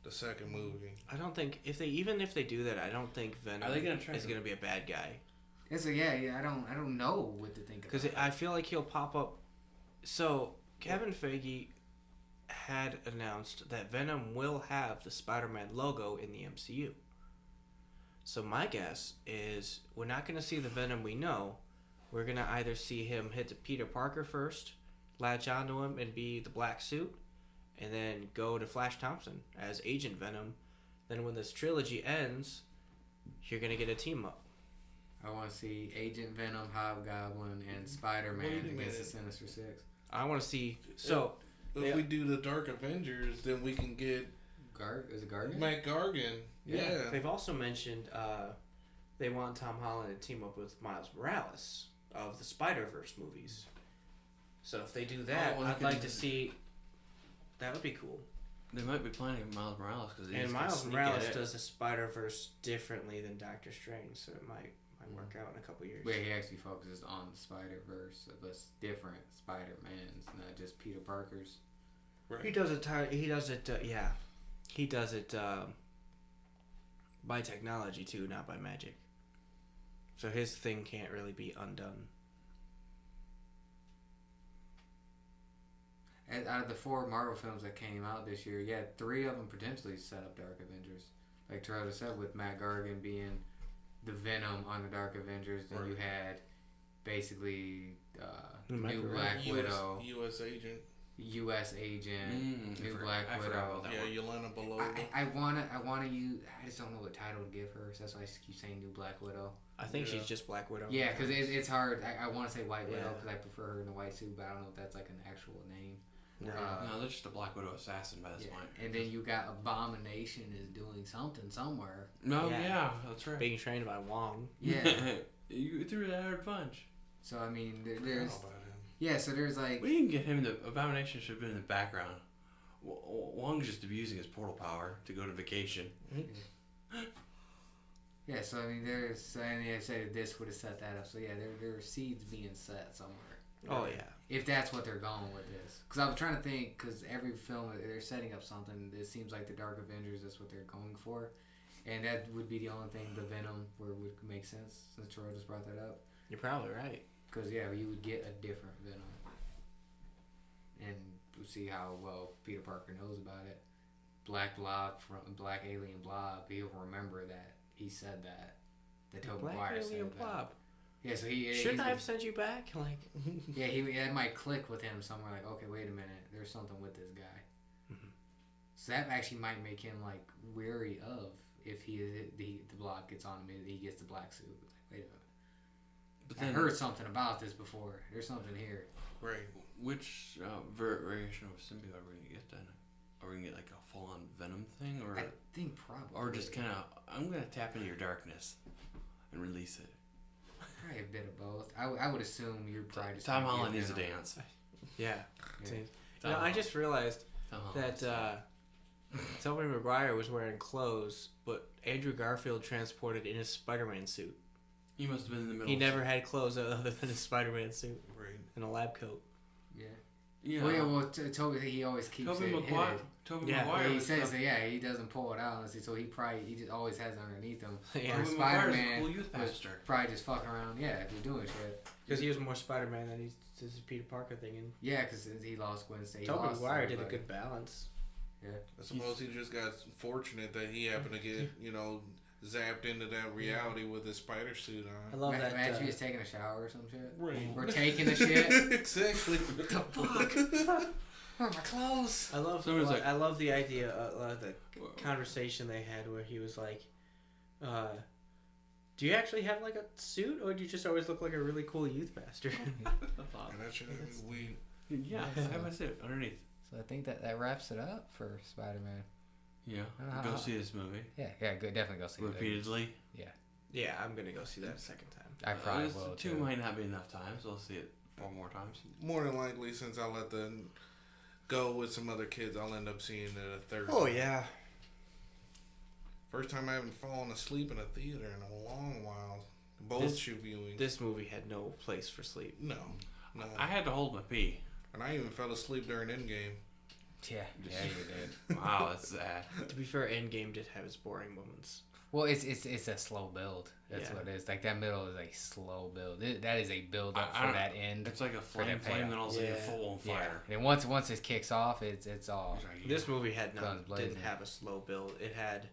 the second movie. I don't think if they do that, I don't think Venom Are they gonna try is to- going to be a bad guy So yeah. I don't know what to think because I feel like he'll pop up. So Kevin Feige had announced that Venom will have the Spider-Man logo in the MCU. So my guess is we're not going to see the Venom we know. We're going to either see him hit the Peter Parker first, latch onto him and be the black suit, and then go to Flash Thompson as Agent Venom. Then when this trilogy ends, you're going to get a team up. I want to see Agent Venom, Hobgoblin, and Spider-Man Wait a against minute. the Sinister Six. I want to see... So... If we do the Dark Avengers, then we can get Is it Gargan? Matt Gargan. Yeah. They've also mentioned they want Tom Holland to team up with Miles Morales of the Spider-Verse movies. So if they do that, Oh, well, I'd they like could- to see... That would be cool. They might be planning Miles Morales because And Miles Morales does the Spider-Verse differently than Doctor Strange, so it might work out in a couple years. Where he actually focuses on the Spider-Verse, of us different Spider-Mans, not just Peter Parker's. He does it. He does it. Yeah, he does it by technology too, not by magic. So his thing can't really be undone. And out of the 4 Marvel films that came out this year, yeah, 3 of them potentially set up Dark Avengers. Like Toronto said, with Matt Gargan being the Venom on the Dark Avengers, then you had basically new Black Widow. U.S. agent. U.S. agent, new Black I forgot Widow. about that Yeah, one. Yelena Below. I wanna use. I just don't know what title to give her, so that's why I just keep saying new Black Widow. I think Yeah. she's just Black Widow. Yeah, because it's hard. I want to say White Widow Yeah. because I prefer her in the white suit, but I don't know if that's like an actual name. No. No, they're just a Black Widow assassin by this Yeah. point. And then you got Abomination is doing something somewhere. No, Yeah. yeah, that's right. Being trained by Wong. Yeah. You threw that hard punch. So I mean, I there's don't know about him. yeah. So there's like We didn't get him in the Abomination should have been in the background. Wong's just abusing his portal power to go to vacation. yeah. So I mean, there's and I said this would have set that up. So yeah, there are seeds being set somewhere. Oh yeah. If that's what they're going with this, because I was trying to think, because every film they're setting up something. It seems like the Dark Avengers. That's what they're going for, and that would be the only thing. The Venom where it would make sense since Troy just brought that up. You're probably right. Because yeah, you would get a different Venom, and we'll see how well Peter Parker knows about it. Black Blob from Black Alien Blob, he'll remember that he said that. That Tobey Black Maguire Alien said Blob. that. Yeah, so he Shouldn't I he's- have sent you back? Like. Yeah, that might click with him somewhere. Like, okay, wait a minute, there's something with this guy. Mhm. So that actually might make him like wary of if the Blob gets on him, he gets the black suit. Like, wait a minute. But I then, heard something about this before. There's something here. Right. which variation of symbiote are we gonna get then? Are we gonna get like a full-on Venom thing, or I think probably. or just kind of I'm gonna tap into your darkness and release it? Probably a bit of both. I would assume you're probably just Tom gonna Holland get needs to Venom. dance. Yeah. Yeah. You Tom know, I Holland. just realized Tom Holland. that Tobey Maguire was wearing clothes, but Andrew Garfield transported in his Spider-Man suit. He must have been in the middle. He of never had clothes other than his Spider-Man suit Right. and a lab coat. Yeah. Yeah. Well, yeah. Well, Toby, he always keeps Tobey it Maguire. hidden. Tobey Yeah. Maguire. He was says stuff- that, yeah, he doesn't pull it out, honestly, so he just always has it underneath him. Yeah. Or Tobey Maguire's a Spider-Man cool youth was pastor. probably just fucking around, yeah, he's doing shit. Because he was more Spider-Man than he's this Peter Parker thing. And Yeah, because he lost Gwen Stacy. Tobey lost Maguire did a everybody. good balance. I suppose he just got fortunate that he happened to get, zapped into that reality with his spider suit I on. love that. Imagine he was taking a shower or some shit. Right. Or taking a shit. Exactly. What the fuck? Where are my clothes? I love. Somebody's like- I love the idea of the conversation they had where he was like, "Do you actually have like a suit, or do you just always look like a really cool youth pastor?" And that shit is weird. Yeah, have a sit underneath. So I think that wraps it up for Spider-Man. Yeah, Uh-huh. go see this movie Yeah, good. Definitely go see it. repeatedly. Yeah, I'm gonna go see that a second time. I probably This will two too. might not be enough time, so I'll see it 4 more times. More than likely, since I let the go with some other kids, I'll end up seeing it a third. Oh time. yeah. First time I haven't fallen asleep in a theater in a long while. Both This- should viewing. This movie had no place for sleep. No. I had to hold my pee. And I even fell asleep during Endgame. Yeah, you did. Wow, that's sad. To be fair, Endgame did have its boring moments. Well, it's a slow build. That's Yeah. what it is. Like that middle is a slow build. That is a build up I for don't- that end. It's like a that flame, payoff. and also Yeah. a full on Yeah. fire. And once it kicks off, it's all. This movie had Guns blazing. didn't have a slow build. It had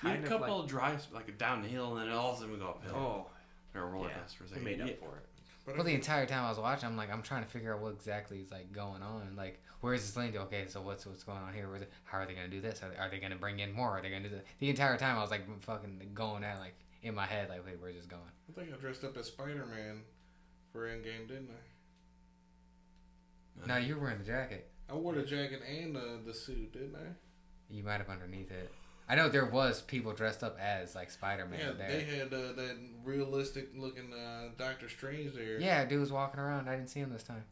You had kind a of couple like of drives, like downhill, and then all of a sudden we go uphill. oh Or a roller yeah, coaster. they made up for it. But Well, the entire time I was watching, I'm trying to figure out what exactly is like going on. Like, where is this leading to? Okay, so what's going on here? How are they gonna do this? Are they gonna bring in more? Are they gonna do this? The entire time I was like fucking going at like in my head like, wait, where's this going? I think I dressed up as Spider-Man for Endgame, didn't I? No, you were wearing the jacket. I wore the jacket and the suit, didn't I? You might have underneath it. I know there was people dressed up as like Spider-Man Yeah, there. they had that realistic looking Doctor Strange there. Yeah, dude was walking around. I didn't see him this time.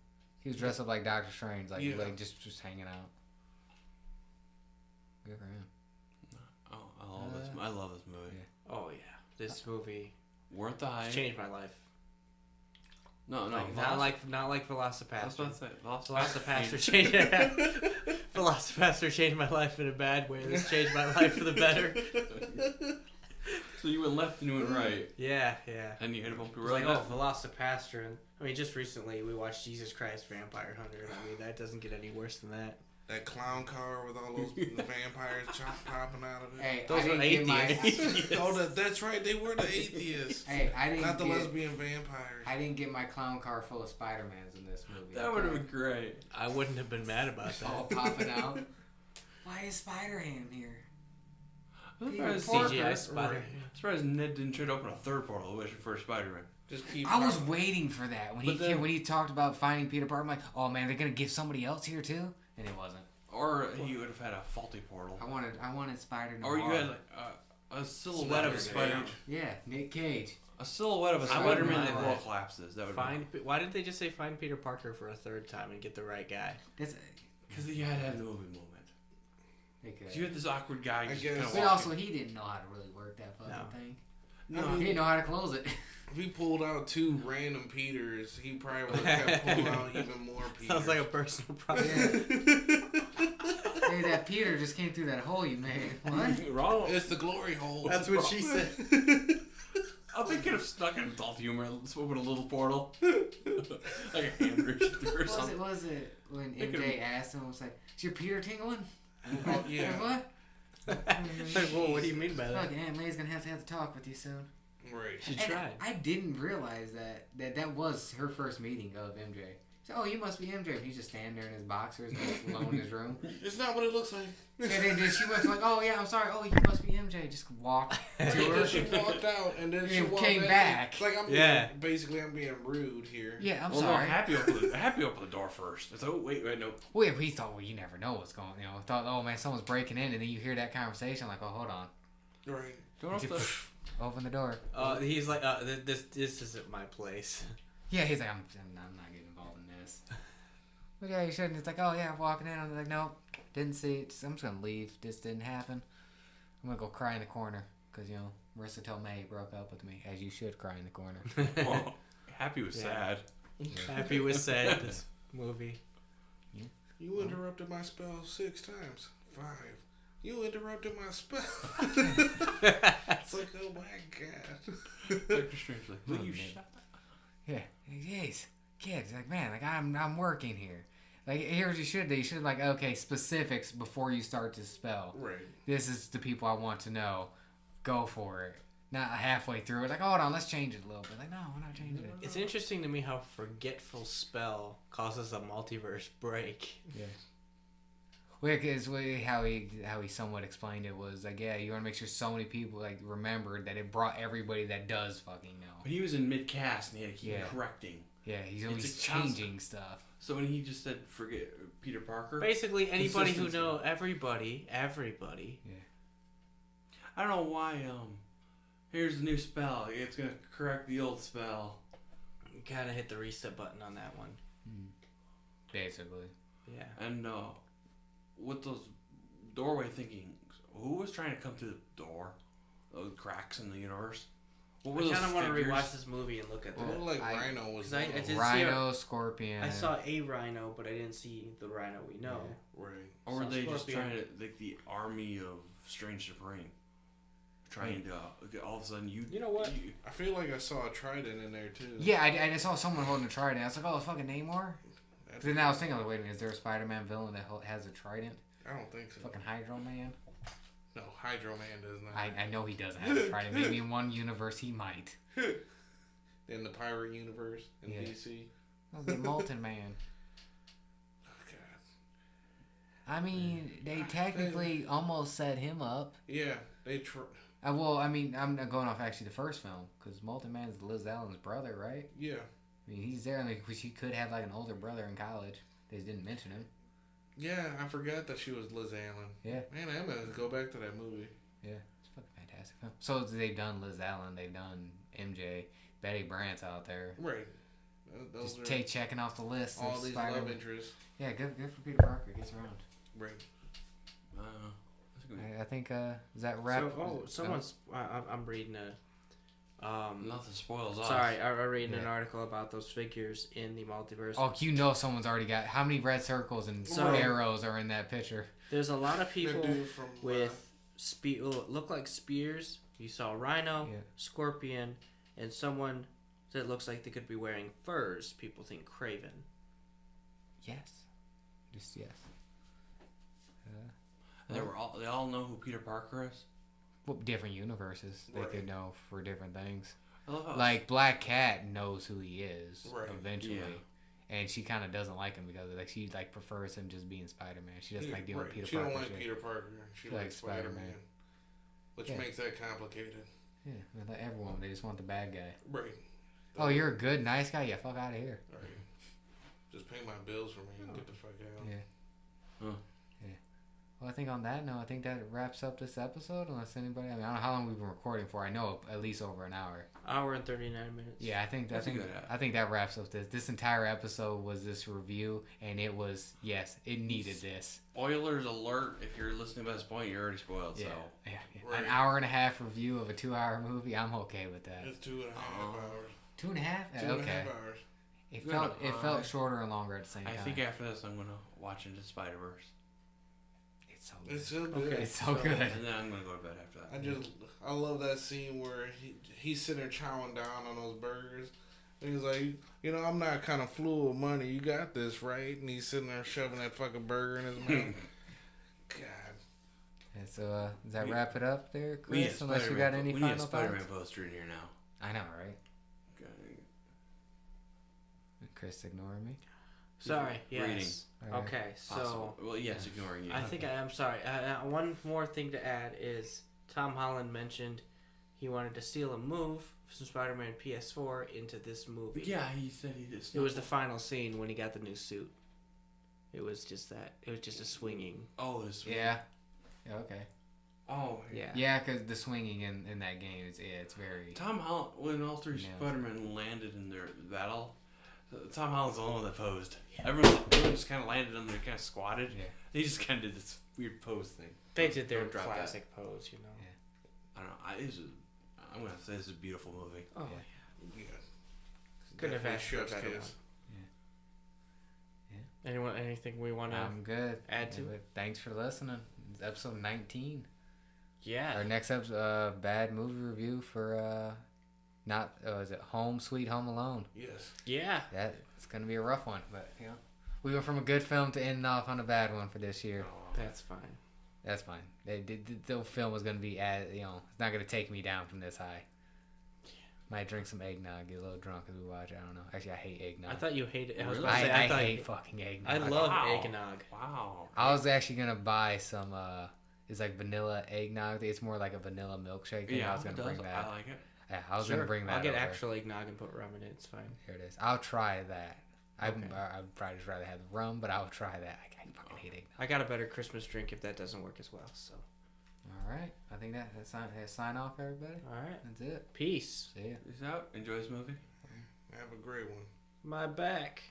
He was dressed up like Doctor Strange, like, Yeah. like just hanging out. Good for him. Oh, I love this movie. Yeah. Oh yeah, this movie Worth the hype. changed my life. No, Like, not like Velocipaster. I was about to say, Velocipaster changed. Velocipaster changed my life in a bad way. This changed my life for the better. So you went left and you went right, Yeah. and you hit a bumpy It was road. like, oh, Velocipaster, and I mean, just recently we watched Jesus Christ Vampire Hunter, and I mean, that doesn't get any worse than that. That clown car with all those vampires popping out of it. Hey, Those I were didn't get atheists. my. Oh, that's right. They were the atheists. Hey, I didn't Not the get. lesbian vampires. I didn't get my clown car full of Spider-Mans in this movie. That would have been great. I wouldn't have been mad about all that. popping out. Why is Spider-Man here? I'm Peter surprised, Parker. CGI Spider. I'm surprised Ned didn't try to open a third portal wishing for Spider-Man. Just keep. I was waiting for that when But then- when he talked about finding Peter Parker. I'm like, oh man, they're gonna give somebody else here too, and it wasn't. Or he would have had a faulty portal. I wanted Spider. Or you had like a silhouette of a Spider-Man. Yeah, Nick Cage. A silhouette of a I wouldn't Spider-Man mind that that. wall collapses. That would Why didn't they just say find Peter Parker for a third time and get the right guy? That's because you had to have the movie moment. they could. 'Cause you had this awkward guy I just guess. kind of But also, he didn't know how to really work that fucking No. thing. No, He didn't know how to close it. If he pulled out 2 random Peters, he probably would have kept pulling out even more Peters. Sounds like a personal problem. Hey, that Peter just came through that hole you made. What? wrong. It's the glory hole. That's what she said. I think could have stuck in adult humor, open a little portal, like a hand reaching through or something. Was it when They MJ could've- asked him, was like, is your Peter tingling? Oh, yeah. Like, what? Like, well, what do you mean by that? Fuck, Aunt May's gonna have to talk with you soon. Right. She And tried. I didn't realize that was her first meeting of MJ. So, oh, you must be MJ. And he's just standing there in his boxers and alone in his room. It's not what it looks like. And then she was like, oh, yeah, I'm sorry. Oh, you must be MJ. Just walk to her. Because she walked out and then she And walked came back. It's like Yeah. I'm being rude here. Yeah, I'm Well, no, sorry. Happy opened the door first. It's oh wait, no. Well, we thought, well, you never know what's going on. Thought, oh, man, someone's breaking in. And then you hear that conversation, like, oh, hold on. Right. Don't open the. Open the door. He's like, this isn't my place. Yeah, he's like, I'm not getting involved in this. But yeah, you shouldn't. It's like, oh yeah, walking in. I'm like, no, didn't see it. I'm just gonna leave. This didn't happen. I'm gonna go cry in the corner because Marissa Tomei broke up with me, as you should cry in the corner. Well, Happy was Yeah. sad. Happy was sad this movie. You interrupted my spell 6 times. 5. You interrupted my spell. It's like, oh my god. Doctor Strange like, will you Oh, shut up? Yeah, jeez, kids, like man, like I'm working here. Like here's what you should do. You should like okay specifics before you start to spell. Right. This is the people I want to know. Go for it. Not halfway through it. Like hold on, let's change it a little bit. Like no, we're not changing it. It's interesting to me how forgetful spell causes a multiverse break. Yeah. Well, because how he somewhat explained it was like, yeah, you want to make sure so many people like remembered that it brought everybody that does fucking know. But he was in mid cast and he had to keep Yeah. correcting. Yeah, he's It's always a constant- changing stuff. So when he just said forget Peter Parker, Basically, anybody who Consistency. know everybody. I don't know why. Here's the new spell. It's gonna correct the old spell. You kind of hit the reset button on that one. Basically. Yeah. And with those doorway thinking, who was trying to come through the door? Those cracks in the universe. What were I those kind of want to figures? rewatch this movie and look at It that. looked like I- Rhino was 'cause I one of did them. Rhino, Scorpion. I saw a rhino, but I didn't see the rhino we know. Right. Or were Saw they just Scorpion. trying to like the army of Strange Supreme? Trying to get all of a sudden You know what? I feel like I saw a trident in there too. Yeah, I saw someone holding a trident. I was like, oh, it's fucking Namor? That's- Then I was thinking, like, wait a minute, is there a Spider-Man villain that has a trident? I don't think so. Fucking Hydro Man? No, Hydro Man does not. I know he doesn't have a trident. Maybe in one universe he might. In the Pirate Universe in Yeah. DC. Oh, the Molten Man. Oh god. I mean, they technically almost set him up. Yeah, they Well, I mean, I'm not going off actually the first film, because Molten Man's Liz Allen's brother, right? yeah. I mean, he's there, because he could have, like, an older brother in college. They just didn't mention him. Yeah, I forgot that she was Liz Allen. Yeah. Man, I'm gonna go back to that movie. Yeah, it's a fucking fantastic film. So they've done Liz Allen, they've done MJ, Betty Brant's out there. Right. Those Just are checking off the list. all of these Spider-Man. love interests. Yeah, good for Peter Parker. Gets around. Right. that's a good. I think is that wrap? Someone's. I'm reading a. Nothing spoils us. Sorry, I'm reading an Yeah. article about those figures in the multiverse. Oh, you know someone's already got how many red circles and So- arrows are in that picture? There's a lot of people That dude from with look like spears. You saw Rhino, Yeah. Scorpion, and someone that looks like they could be wearing furs. People think Craven. Yes, just yes. They all know who Peter Parker is. Well, different universes they Right. could know for different things. I love how Like Black Cat knows who he is Right. eventually, Yeah. and she kind of doesn't like him because like she like prefers him just being Spider-Man. She doesn't like dealing with Peter She Parker. don't like shit. Peter Parker. She She likes likes Spider-Man. Which Yeah. makes that complicated. Yeah, like everyone they just want the bad guy. Right. Oh, you're a good, nice guy. Yeah, fuck out of here. Right. Just pay my bills for me and get the fuck out. Yeah. Huh. Yeah. Well, I think on that note, I think that wraps up this episode. Unless anybody, I mean, I don't know how long we've been recording for. I know at least over an hour. Hour and 39 minutes. Yeah, I think that wraps up this. This entire episode was this review, and it was it needed this. Spoilers alert! If you're listening by this point, you're already spoiled. Yeah. So Yeah. Right. An hour and a half review of a 2-hour movie. I'm okay with that. It's 2.5 hours. 2.5? 2.5 Okay. hours. It felt shorter and longer at the same time. I think after this, I'm gonna watch Into Spider Verse, it's so good. It's so good. Okay. It's so good. and then I'm gonna go to bed after that. I love that scene where he's sitting there chowing down on those burgers. And he's like, I'm not kind of fluid with money. You got this, right? And he's sitting there shoving that fucking burger in his mouth. God. Yeah, so does that wrap it up there, We need Chris? a Unless you Spider-Man got any we need a final Spider-Man thoughts? poster in here now. I know, right? Okay. Chris ignoring me. Sorry. Reading. Yes. Alright. Okay. So Possible. Well, yes, ignoring you. I think I'm sorry. One more thing to add is Tom Holland mentioned he wanted to steal a move from Spider-Man PS4 into this movie. Yeah, he said he did. It was the final scene when he got the new suit. It was just that. It was just a swinging. Oh, this. Yeah. Yeah. Okay. Oh, Yeah. Yeah, because the swinging in that game is it's very. Tom Holland, when all three Yeah. Spider-Men landed in their battle, Tom Holland's the only one that posed. Everyone just kind of landed and they kind of squatted. Yeah. He just kind of did this weird pose thing. They did their Don't drop that. classic pose, you know. Yeah. I don't know. I'm gonna say this is a beautiful movie. Oh, Yeah. Couldn't have Definitely asked for a chef's better kiss. anything we want to? I'm good. add to it. Thanks for listening. It's episode 19. Yeah. Our next episode, bad movie review for is it Home Sweet Home Alone? Yes. Yeah. That it's gonna be a rough one, but we went from a good film to ending off on a bad one for this year. That's fine. That's fine. The film was gonna be it's not gonna take me down from this high. Might drink some eggnog, get a little drunk as we watch. I don't know. Actually, I hate eggnog. I thought you hated. I was Really? about to say, I thought hate you- fucking eggnog. I love Wow. eggnog. Wow. I was actually gonna buy some. It's like vanilla eggnog. It's more like a vanilla milkshake. Thing. Yeah, I was gonna bring that. I like it. Yeah, I was gonna bring that. I'll get over. actual eggnog and put rum in it. It's fine. Here it is. I'll try that. I'd Okay. probably just rather have the rum, but I'll try that. I fucking hate eggnog. I got a better Christmas drink if that doesn't work as well. So. All right. I think that's sign off, everybody. All right. That's it. Peace. See ya. Peace out. Enjoy this movie. Have a great one. My back.